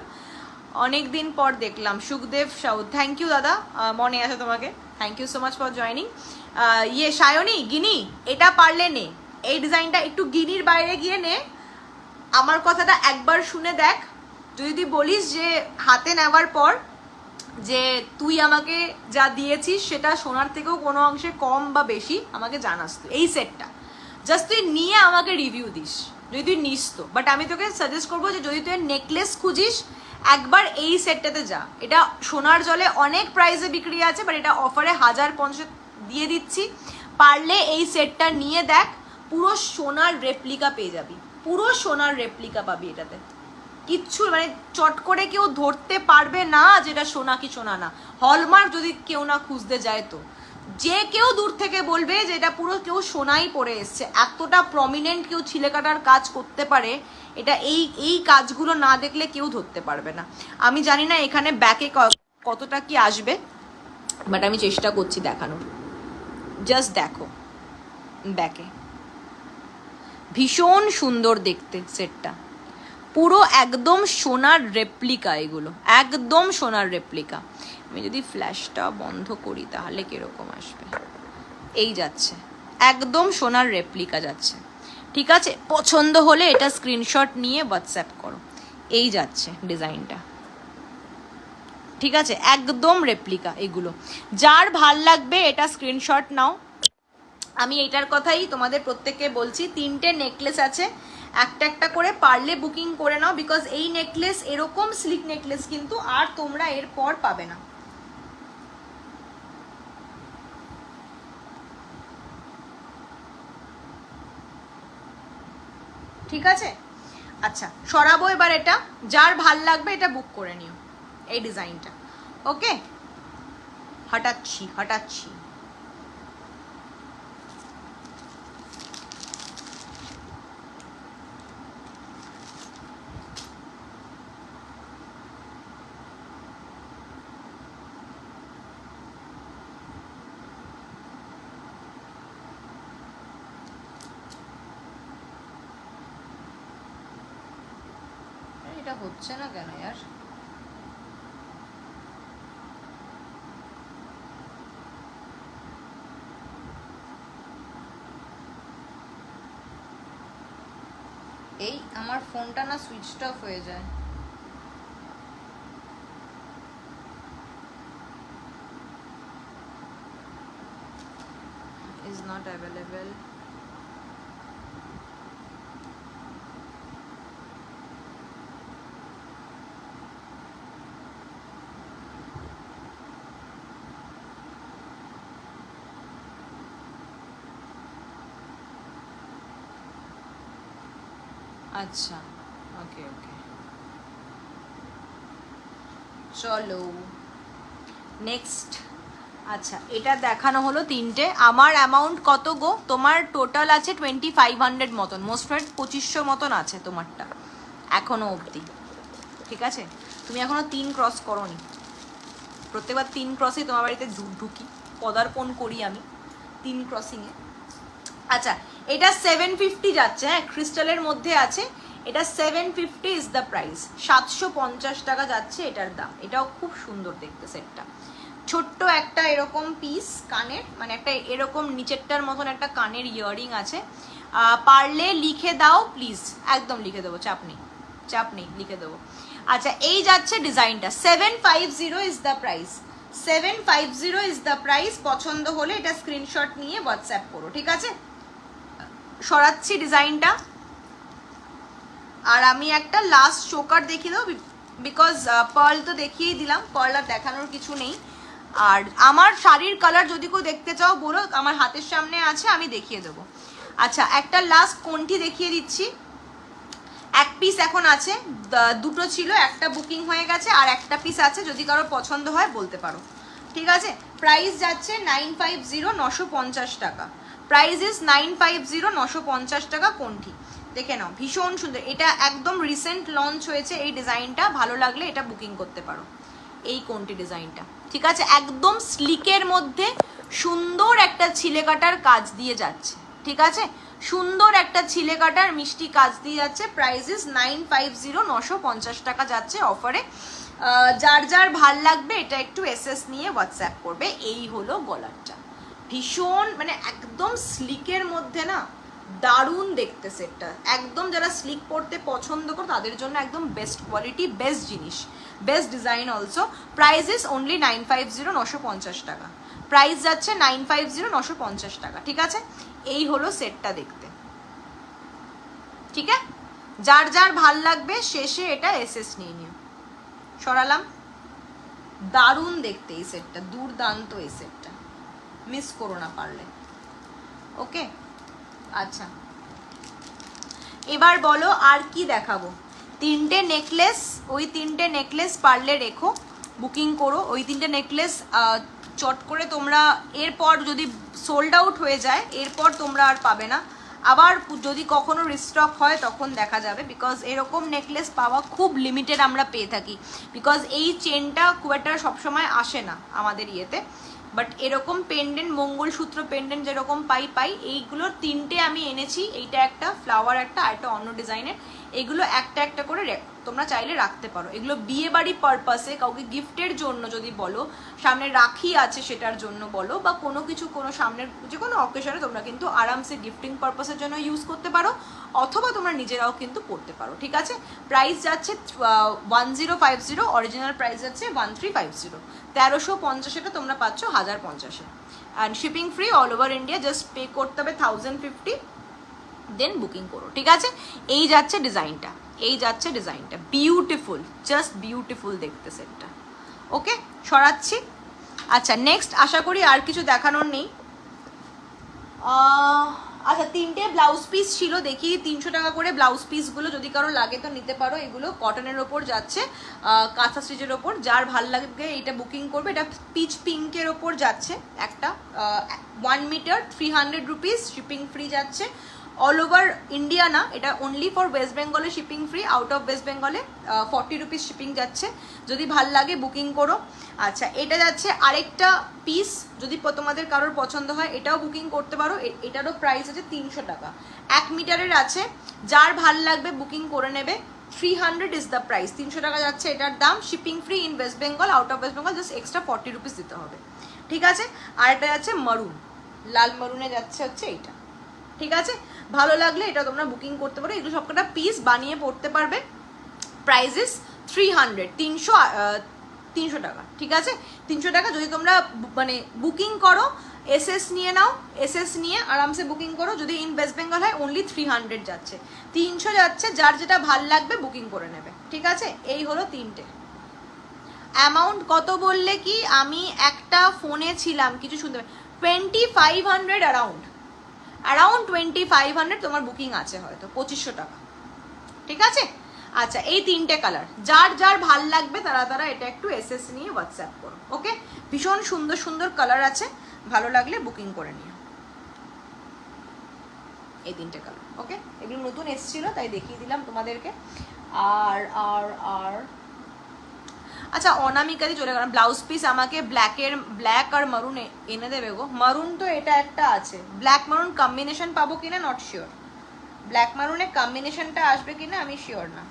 অনেক দিন পর দেখলাম। সুখদেব সাউথ, থ্যাংক ইউ দাদা, মনে আছে তোমাকে, thank you so much for joining. ইয়ে সায়নী, গিনি এটা পারলে নে, এই ডিজাইনটা একটু গিনির বাইরে গিয়ে নে, আমার কথাটা একবার শুনে দেখ। যদি তুই বলিস যে হাতে নেওয়ার পর যে তুই আমাকে যা দিয়েছিস সেটা সোনার থেকেও কোনো অংশে কম বা বেশি, আমাকে জানাস তুই। এই সেটটা জাস্ট তুই নিয়ে আমাকে রিভিউ দিস যদি তুই নিস তো। বাট আমি তোকে সাজেস্ট করবো যে যদি তুই নেকলেস খুঁজিস একবার এই সেটটাতে যা। এটা সোনার জলে অনেক প্রাইসে বিক্রি আছে, বাট এটা অফারে 1050 দিয়ে দিচ্ছি। পারলে এই সেটটা নিয়ে দেখ, পুরো সোনার রেপ্লিকা পেয়ে যাবি, পুরো সোনার রেপ্লিকা পাবি এটাতে। কিচ্ছু মানে চট করে কেউ ধরতে পারবে না যেটা সোনা কি সোনা না। হলমার্ক যদি কেউ না খুঁজতে যায় তো যে কেউ দূর থেকে বলবে যে এটা পুরো কেউ সোনাই পরে এসছে। এতটা প্রমিনেন্ট কেউ ছিলে কাটার কাজ করতে পারে, এটা এই কাজগুলো না দেখলে কেউ ধরতে পারবে না। আমি জানি না এখানে ব্যাকে কতটা কি আসবে, বাট আমি চেষ্টা করছি দেখানোর। জাস্ট দেখো ব্যাকে, ভীষণ সুন্দর দেখতে সেটটা, পুরো একদম সোনার রেপ্লিকা, এগুলো একদম সোনার রেপ্লিকা। আমি যদি ফ্ল্যাশটা বন্ধ করি তাহলে কিরকম আসবে, এই যাচ্ছে একদম সোনার রেপ্লিকা যাচ্ছে, ঠিক আছে? পছন্দ হলে এটা স্ক্রিনশট নিয়ে হোয়াটসঅ্যাপ করো। এই যাচ্ছে ডিজাইনটা, ঠিক আছে? একদম রেপ্লিকা এগুলো। যার ভাল লাগবে এটা স্ক্রিনশট নাও। আমি এইটার কথাই তোমাদের প্রত্যেককে বলছি, 3টে নেকলেস আছে, একটা একটা করে পারলে বুকিং করে নাও, বিকজ এই নেকলেস এরকম স্লিক নেকলেস কিন্তু আর তোমরা এরপর পাবে না। ঠিক আছে? আচ্ছা, সরাবো এবার এটা। যার ভাল লাগবে এটা বুক করে নিও, এই ডিজাইনটা। ওকে, হটাচ্ছি হটাচ্ছি। এটা হচ্ছে না কেন यार? এই আমার ফোনটা না সুইচড অফ হয়ে যায়। is not available. আচ্ছা, ওকে ওকে, চলো নেক্সট। আচ্ছা, এটা দেখানো হলো 3টে। আমার অ্যামাউন্ট কত গো? তোমার টোটাল আছে 2500 মতন, মোস্ট রাইট 2500 মতন আছে তোমারটা এখনো অবধি, ঠিক আছে? তুমি এখনো 3 ক্রস করোনি। প্রত্যেকবার 3 ক্রসে তোমার বাড়িতে ঢুকি, পদার্পণ করি আমি 3 ক্রসিংয়ে। আচ্ছা, এটা 750 যাচ্ছে, হ্যাঁ, ক্রিস্টালের মধ্যে আছে। এটা 750 ইজ দ্য প্রাইস, 750 টাকা যাচ্ছে এটার দাম। এটাও খুব সুন্দর দেখতে সেটটা। ছোট্ট একটা এরকম পিস কানের, মানে একটা এরকম নিচেরটার মতন একটা কানের ইয়াররিং আছে। পারলে লিখে দাও প্লিজ, একদম লিখে দেবো, চাপ নেই চাপ নেই, লিখে দেবো। আচ্ছা, এই যাচ্ছে ডিজাইনটা, 750 is the price, 750 is the price. পছন্দ হলে এটা স্ক্রিনশট নিয়ে হোয়াটসঅ্যাপ করো, ঠিক আছে? সরাচ্ছি ডিজাইনটা। আর আমি একটা লাস্ট চোকার দেখিয়ে দেবো, বিকজ পার্ল তো দেখিয়েই দিলাম, পার্ল আর দেখানোর কিছু নেই। আর আমার শাড়ির কালার যদি কেউ দেখতে চাও বলো, আমার হাতের সামনে আছে, আমি দেখিয়ে দেবো। আচ্ছা, একটা লাস্ট কোনটি দেখিয়ে দিচ্ছি। এক পিস এখন আছে, দুটো ছিল, একটা বুকিং হয়ে গেছে, আর একটা পিস আছে, যদি কারো পছন্দ হয় বলতে পারো, ঠিক আছে? প্রাইস যাচ্ছে 950, 950 টাকা। প্রাইস ইজ 950, 950 টাকা কোনটি। দেখে নাও, ভীষণ সুন্দর। এটা একদম রিসেন্ট লঞ্চ হয়েছে এই ডিজাইনটা, ভালো লাগলে এটা বুকিং করতে পারো, এই কোনটি ডিজাইনটা, ঠিক আছে? একদম স্লিকের মধ্যে সুন্দর একটা ছিলে কাটার কাজ দিয়ে যাচ্ছে, ঠিক আছে? সুন্দর একটা ছিলে কাটার মিষ্টি কাজ দিয়ে যাচ্ছে। প্রাইস ইজ 950, 950 টাকা যাচ্ছে অফারে। যার যার ভাল লাগবে এটা একটু এসএস নিয়ে হোয়াটসঅ্যাপ করবে। এই হলো গলারটা, ভীষণ মানে একদম স্লিকের মধ্যে না, দারুণ দেখতে সেটটা। একদম যারা স্লিক পরতে পছন্দ করো তাদের জন্য একদম বেস্ট কোয়ালিটি, বেস্ট জিনিস, best design also. Price is only 950, 950 টাকা। প্রাইস যাচ্ছে 950, 950 টাকা, ঠিক আছে? এই হলো সেটটা দেখতে, ঠিক আছে? যার যার ভাল লাগবে শেষে এটা এসএস নিয়ে নিও। সরালাম। দারুণ দেখতে এই সেটটা, দুর্দান্ত এই সেটটা, মিস করো না পারলে। ওকে, আচ্ছা এবার বলো আর কি দেখাবো। 3টে নেকলেস, ওই 3টে নেকলেস পারলে রেখো, বুকিং করো। ওই 3টে নেকলেস চট করে তোমরা, এরপর যদি সোল্ড আউট হয়ে যায় এরপর তোমরা আর পাবে না। আবার যদি কখনো রিস্টক হয় তখন দেখা যাবে, বিকজ এরকম নেকলেস পাওয়া খুব লিমিটেড আমরা পেয়ে থাকি, বিকজ এই চেনটা খুব একটা সবসময় আসে না আমাদের ইয়েতে। বাট এরকম পেন্ডেন্ট, মঙ্গলসূত্র পেন্ডেন্ট যেরকম পাই এইগুলোর 3টে আমি এনেছি। এইটা একটা ফ্লাওয়ার, একটা আর একটা অন্য ডিজাইনের। এগুলো একটা একটা করে তোমরা চাইলে রাখতে পারো। এগুলো বিয়ে বাড়ি পারপাসে, কাউকে গিফটের জন্য যদি বলো, সামনে রাখি আছে সেটার জন্য বলো, বা কোনো কিছু কোনো সামনের যে কোনো অকেশনে তোমরা কিন্তু আরামসে গিফটিং পারপাসের জন্য ইউজ করতে পারো, অথবা তোমরা নিজেরাও কিন্তু পরতে পারো, ঠিক আছে। প্রাইস যাচ্ছে 1050, অরিজিনাল প্রাইস যাচ্ছে 1350, 1350 তোমরা পাচ্ছ 1050-এ। And shipping free all over India, just pay করতে হবে 1050, দেন বুকিং করো, ঠিক আছে। এই যাচ্ছে ডিজাইনটা, এই যাচ্ছে ডিজাইনটা, বিউটিফুল, জাস্ট বিউটিফুল দেখতে সেটটা। ওকে, সরাচ্ছি। আচ্ছা, নেক্সট আশা করি আর কিছু দেখানোর নেই। আচ্ছা, 3টে ব্লাউজ পিস ছিল, দেখি 300 টাকা করে ব্লাউজ পিসগুলো, যদি কারো লাগে তো নিতে পারো। এগুলো কটনের ওপর যাচ্ছে, কাঁথা স্টিচের ওপর, যার ভাল লাগবে এটা বুকিং করবে। এটা পিচ পিঙ্কের ওপর যাচ্ছে একটা, 1 মিটার 300 রুপিস, শিপিং ফ্রি যাচ্ছে। অল ওভার ইন্ডিয়া না, এটা অনলি ফর ওয়েস্ট বেঙ্গলে shipping free, out of West বেঙ্গলে 40 রুপিস শিপিং যাচ্ছে, যদি ভাল লাগে বুকিং করো। আচ্ছা, এটা যাচ্ছে আরেকটা পিস, যদি তোমাদের কারোর পছন্দ হয় এটাও বুকিং করতে পারো। এটারও প্রাইস আছে 300 টাকা, 1 মিটারের আছে, যার ভাল লাগবে বুকিং করে নেবে। 300 ইজ দ্য প্রাইস, 300 টাকা যাচ্ছে এটার দাম, shipping free in West Bengal, out of West Bengal just extra 40 rupees দিতে হবে, ঠিক আছে। আর এটা যাচ্ছে মারুন, লাল মারুনে যাচ্ছে হচ্ছে এইটা, ঠিক আছে। ভালো লাগলে এটা তোমরা বুকিং করতে পারো। এগুলো সবকটা পিস বানিয়ে পড়তে পারবে। প্রাইসেস 300 টাকা, ঠিক আছে। 300 টাকা যদি তোমরা মানে বুকিং করো, এসএস নিয়ে নাও, এসএস নিয়ে আরামসে বুকিং করো। যদি ইন ওয়েস্ট বেঙ্গল হয় অনলি 300 যাচ্ছে, 300 যাচ্ছে, যার যেটা ভাল লাগবে বুকিং করে নেবে, ঠিক আছে। এই হলো 3টে। অ্যামাউন্ট কত বললে কি, আমি একটা ফোনে ছিলাম, কিছু শুনতে 2500 অ্যারাউন্ড 2500 তোমার বুকিং আছে, হয়তো 2500 টাকা, ঠিক আছে। আচ্ছা, এই 3টে কালার, যার যার ভাল লাগবে তারা এটা একটু এসএস নিয়ে হোয়াটসঅ্যাপ করো, ওকে। ভীষণ সুন্দর সুন্দর কালার আছে, ভালো লাগলে বুকিং করে নিও। এই 3টে কালার, ওকে। এগুলো নতুন এসেছিল তাই দেখিয়ে দিলাম তোমাদেরকে। আর আর আর আচ্ছা, অনামিকাদি চলে গেলাম। ব্লাউজ পিস আমাকে ব্ল্যাক আর মারুন এনে দেবে গো। মারুন তো এটা একটা আছে, ব্ল্যাক মারুন কম্বিনেশন পাবো কিনা নট শিওর, ব্ল্যাক মারুনে কম্বিনেশনটা আসবে কিনা আমি শিওর না।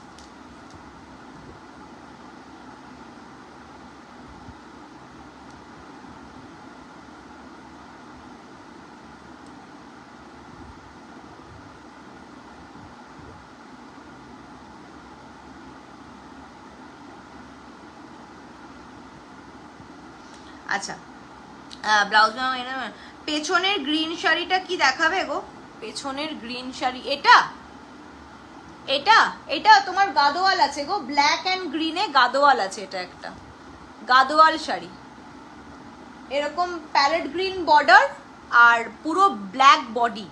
আচ্ছা, ব্লাউজ পেছনের গ্রিন শাড়িটা কি দেখাবে গো? পেছনের গ্রিন শাড়ি এটা এটা এটা তোমার গাদোয়াল আছে গো, ব্ল্যাক অ্যান্ড গ্রিনে গাদোয়াল আছে, এটা একটা গাদোয়াল শাড়ি, এরকম প্যারেট গ্রিন বর্ডার আর পুরো ব্ল্যাক বডি,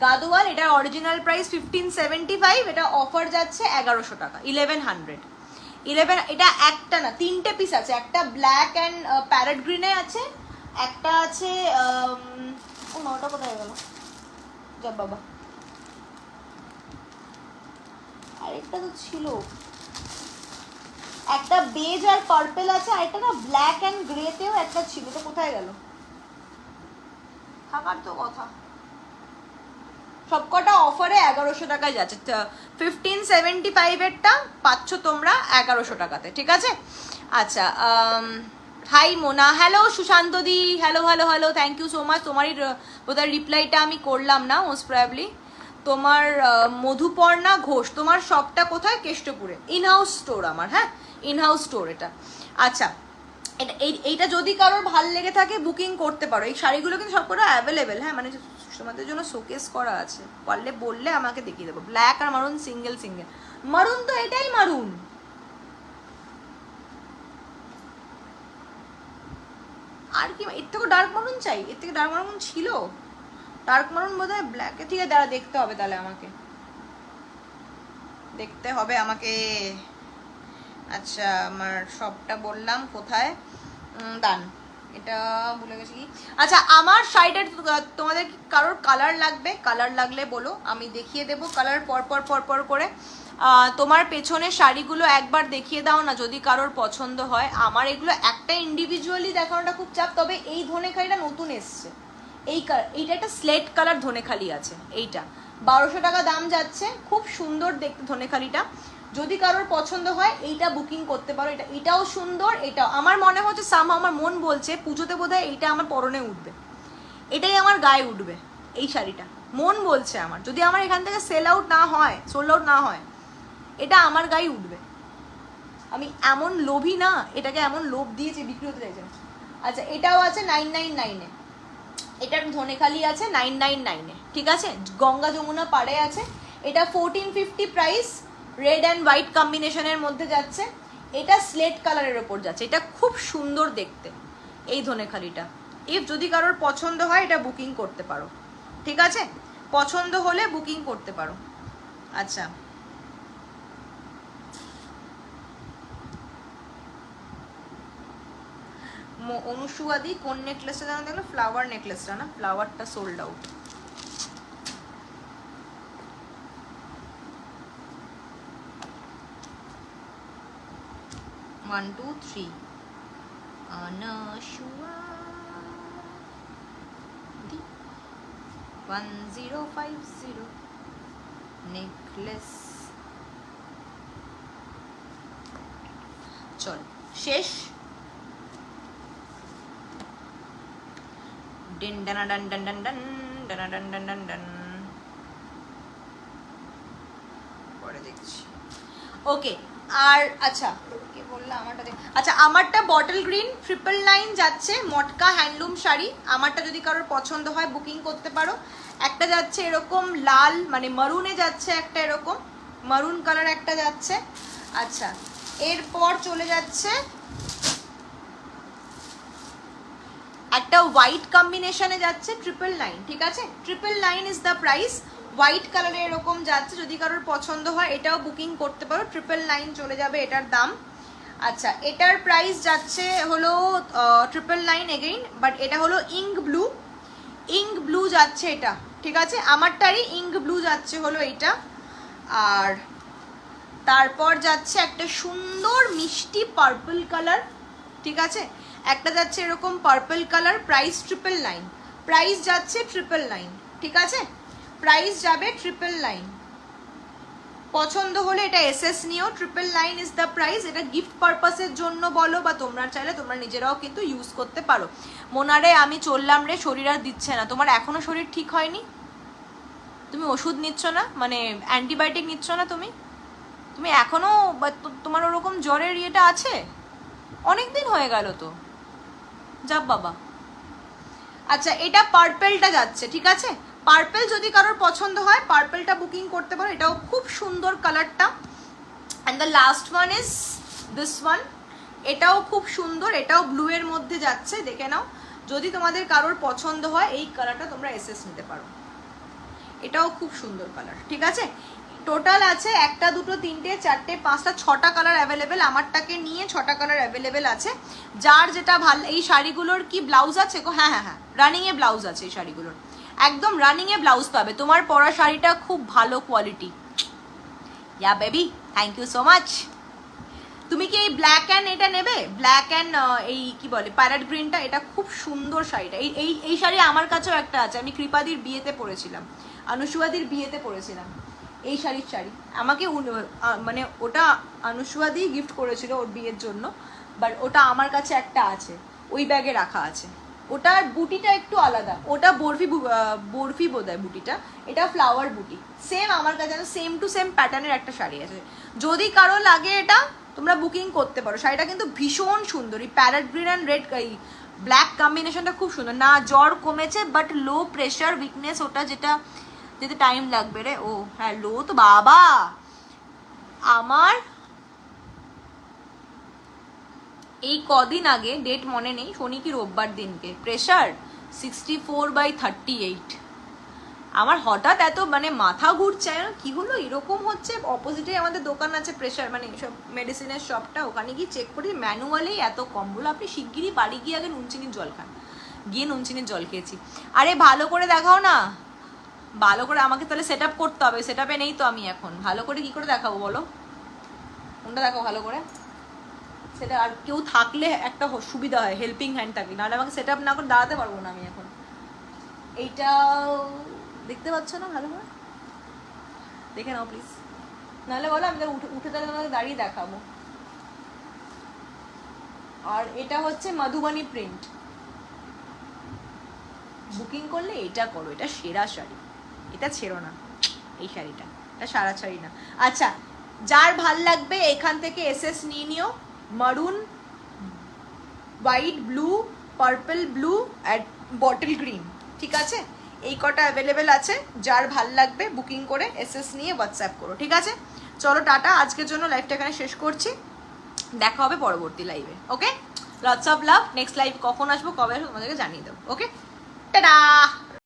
গাদোয়াল। এটার অরিজিনাল প্রাইস 1575, এটা অফার যাচ্ছে 1100 টাকা, 1100। এটা একটা না, 3টে পিস আছে, একটা ব্ল্যাক অ্যান্ড প্যারেট গ্রিনে আছে, একটা আছে ও নটা কোথায় গেল যাব বাবা, আরেকটা তো ছিল, একটা বেজ আর পার্পল আছে, আর একটা না ব্ল্যাক অ্যান্ড গ্রেতেও একটা ছিল, তো কোথায় গেল, থাকার তো কথা। সবকটা অফারে 1100 টাকায় যাচ্ছে, 1575 এরটা পাচ্ছ তোমরা 1100 টাকাতে, ঠিক আছে। আচ্ছা, হাই মোনা, হ্যালো সুশান্ত দি, hello hello hello, thank you so much. তোমারই বোধহয় রিপ্লাইটা আমি করলাম না মোস্ট প্রবাবলি। তোমার মধুপর্ণা ঘোষ, তোমার শপটা কোথায়? কেষ্টপুরে, ইনহাউস স্টোর আমার, হ্যাঁ ইনহাউস স্টোর এটা। আচ্ছা, এইটা যদি কারোর ভাল লেগে থাকে বুকিং করতে পারো। এই শাড়িগুলো কিন্তু সবকটা অ্যাভেলেবেল, হ্যাঁ, মানে তোমাদের জন্য শোকেস করা আছে, পারলে বললে আমাকে দেখিয়ে দেবো। ব্ল্যাক আর মারুন সিঙ্গেল, মারুন তো এটাই মারুন, আর কি এর থেকে ডার্ক মারুন চাই? এর থেকে ডার্ক মারুন ছিল, ডার্ক মারুন বোধ হয় ব্ল্যাকে, ঠিক আছে দাঁড়া দেখতে হবে, তাহলে আমাকে দেখতে হবে আমাকে। আচ্ছা, আমার সবটা বললাম কোথায়, দান এটা ভুলে গেছি কি। আচ্ছা, আমার শাড়িটার তোমাদের কারোর কালার লাগবে? কালার লাগলে বলো, আমি দেখিয়ে দেবো কালার পর করে। তোমার পেছনের শাড়িগুলো একবার দেখিয়ে দাও না যদি কারোর পছন্দ হয়। আমার এগুলো একটা ইন্ডিভিজুয়ালি দেখানোটা খুব চাপ, তবে এই ধনেখালিটা নতুন এসছে, এইটা একটা স্লেট কালার ধনেখালি আছে, এইটা 1200 টাকা দাম যাচ্ছে, খুব সুন্দর দেখতে ধনেখালিটা। যদি কারোর পছন্দ হয় এইটা বুকিং করতে পারো। এটাও সুন্দর, এটাও আমার মনে হচ্ছে আমার মন বলছে পুজোতে বোধহয় এইটা আমার পরনে উঠবে, এটাই আমার গায়ে উঠবে এই শাড়িটা, মন বলছে আমার। যদি আমার এখান থেকে সোল্ড আউট না হয় এটা আমার গায়ে উঠবে। আমি এমন লোভী না, এটাকে এমন লোভ দিয়েছে, বিক্রি হতে চাইছে না। আচ্ছা এটাও আছে 999-এ, এটার ধনেখালি আছে 999-এ, ঠিক আছে, গঙ্গা যমুনা পাড়ে আছে। এটা 1450 প্রাইস, রেড অ্যান্ড হোয়াইট কম্বিনেশনের মধ্যে যাচ্ছে। এটা স্লেট কালারের ওপর যাচ্ছে, এটা খুব সুন্দর দেখতে এই ধনেখালিটা। যদি কারোর পছন্দ হয় এটা বুকিং করতে পারো, ঠিক আছে, পছন্দ হলে বুকিং করতে পারো। আচ্ছা অনুসুয়াদি কোন নেকলেসটা জানো দেখলো? ফ্লাওয়ার নেকলেসটা না, ফ্লাওয়ারটা sold out. One two three অনুসুয়াদি 1050 নেকলেস। চল শেষ। ডিন ডানা ডান ডান ডান ডান ডানা ডান ডান ডান ডান, পরে দেখছি। ওকে আর আচ্ছা কে বললো আমারটা? আচ্ছা আমারটা বটল গ্রিন 999 যাচ্ছে, মটকা হ্যান্ডলুম শাড়ি। আমারটা যদি কারোর পছন্দ হয় বুকিং করতে পারো। একটা যাচ্ছে এরকম লাল মানে মারুনে যাচ্ছে, একটা এরকম মারুন কালার একটা যাচ্ছে। আচ্ছা এরপর চলে যাচ্ছে একটা হোয়াইট কম্বিনেশনে যাচ্ছে 999, ঠিক আছে, 999 ইজ দ্য প্রাইস। হোয়াইট কালারে এরকম যাচ্ছে, যদি কারোর পছন্দ হয় এটাও বুকিং করতে পারো, 999 চলে যাবে এটার দাম। আচ্ছা এটার প্রাইস যাচ্ছে হলো 999 এগেইন, বাট এটা হলো ইঙ্ক ব্লু যাচ্ছে এটা, ঠিক আছে, আমারটারই ইঙ্ক ব্লু যাচ্ছে হলো এইটা। আর তারপর যাচ্ছে একটা সুন্দর মিষ্টি পার্পল কালার, ঠিক আছে, একটা যাচ্ছে এরকম পার্পল কালার, প্রাইস 999, প্রাইস যাচ্ছে 999, ঠিক আছে, প্রাইস যাবে 999। পছন্দ হলে এটা এসএস নিও, 999 ইজ দ্য প্রাইস। এটা গিফট পারপাসের জন্য বলো বা তোমরা চাইলে তোমরা নিজেরাও কিন্তু ইউজ করতে পারো। মোনারে আমি চললাম রে, শরীর আর দিচ্ছে না। তোমার এখনো শরীর ঠিক হয়নি? তুমি ওষুধ নিচ্ছ না, মানে অ্যান্টিবায়োটিক নিচ্ছ না? তুমি এখনো তোমার ওরকম জ্বরের ইয়েটা আছে? অনেক দিন হয়ে গেল তো, যাব বাবা। আচ্ছা এটা পার্পেলটা যাচ্ছে, ঠিক আছে, পার্পেল যদি কারোর পছন্দ হয় পার্পেলটা বুকিং করতে পারো, এটাও খুব সুন্দর কালারটা। And the last one is this one, এটাও খুব সুন্দর, এটাও ব্লু এর মধ্যে যাচ্ছে, দেখে নাও। যদি তোমাদের কারোর পছন্দ হয় এই কালারটা তোমরা এসএস নিতে পারো, এটাও খুব সুন্দর কালার, ঠিক আছে। টোটাল আছে 1 2 3 4 5 6টা কালার অ্যাভেলেবেল, আমারটাকে নিয়ে 6টা কালার অ্যাভেলেবেল আছে। যার যেটা ভালো। এই শাড়িগুলোর কি ব্লাউজ আছে গো? হ্যাঁ হ্যাঁ হ্যাঁ, রানিংয়ে ব্লাউজ আছে এই শাড়িগুলোর, একদম রানিংয়ে ব্লাউজ পাবে। তোমার পরা শাড়িটা খুব ভালো quality. Yeah baby, thank you so much. তুমি কি এই ব্ল্যাক অ্যান্ড এটা নেবে? ব্ল্যাক অ্যান্ড এই কি বলে প্যারেট গ্রিনটা, এটা খুব সুন্দর শাড়িটা। এই শাড়ি আমার কাছেও একটা আছে, আমি কৃপাদির বিয়েতে পরেছিলাম, অনুসুয়াদির বিয়েতে পরেছিলাম এই শাড়ি। আমাকে মানে ওটা অনুসুয়াদি গিফট করেছিল ওর বিয়ের জন্য, বাট ওটা আমার কাছে একটা আছে, ওই ব্যাগে রাখা আছে। ওটার বুটিটা একটু আলাদা, ওটা বরফি বোধহয় বুটিটা, এটা ফ্লাওয়ার বুটি। সেম আমার কাছে সেম টু সেম প্যাটার্নের একটা শাড়ি আছে, যদি কারো লাগে এটা তোমরা বুকিং করতে পারো। শাড়িটা কিন্তু ভীষণ সুন্দর, এই প্যারেট গ্রিন অ্যান্ড রেড এই ব্ল্যাক কম্বিনেশনটা খুব সুন্দর। না জ্বর কমেছে, বাট লো প্রেশার উইকনেস, ওটা যেতে টাইম লাগবে রে। ও হ্যাঁ, লো তো বাবা আমার এই কদিন আগে, ডেট মনে নেই, শনি কি রোববার দিনকে, প্রেশার 64/38। আমার হঠাৎ এত মানে মাথা ঘুরছে, কি হলো এরকম হচ্ছে। অপোজিটে আমাদের দোকান আছে প্রেশার মানে সব মেডিসিনের শপটা, ওখানে গিয়ে চেক করি ম্যানুয়ালি এত কম। বলো আপনি শিগগিরই বাড়ি গিয়ে আগে নুনচিনির জল খান। গিয়ে নুনচিনির জল খেয়েছি। আরে ভালো করে দেখাও না, ভালো করে। আমাকে তাহলে সেট আপ করতে হবে, সেট আপে নেই তো আমি এখন। ভালো করে কি করে দেখাবো বলো? কোনটা দেখাও ভালো করে? সেটা আর কেউ থাকলে একটা সুবিধা হয়, হেল্পিং হ্যান্ড থাকলে, নাহলে আমাকে সেট আপ না করে দাঁড়াতে পারবো না আমি এখন। এইটা দেখতে পাচ্ছ না ভালো করে? দেখে নাও প্লিজ, নাহলে বলো আমি উঠে তাহলে তোমাকে দাঁড়িয়ে দেখাবো। আর এটা হচ্ছে মধুবনী প্রিন্ট, বুকিং করলে এটা করো, এটা সেরা শাড়ি, এটা ছেড়ো না এই শাড়িটা, এটা সারা শাড়ি না। আচ্ছা, যার ভাল লাগবে এখান থেকে এসএস নিয়ে নিও, মারুন, হোয়াইট, ব্লু, পার্পল ব্লু আর বটল গ্রিন, ঠিক আছে? এই কটা অ্যাভেলেবেল আছে, যার ভাল লাগবে বুকিং করে এসএস নিয়ে হোয়াটসঅ্যাপ করো, ঠিক আছে? চলো টাটা, আজকের জন্য লাইভটা এখানে শেষ করছি, দেখা হবে পরবর্তী লাইভে, okay? Lots of love. Next live কখন আসবো, কবে আসবো তোমাদেরকে জানিয়ে দেবো, ওকে? টাটা।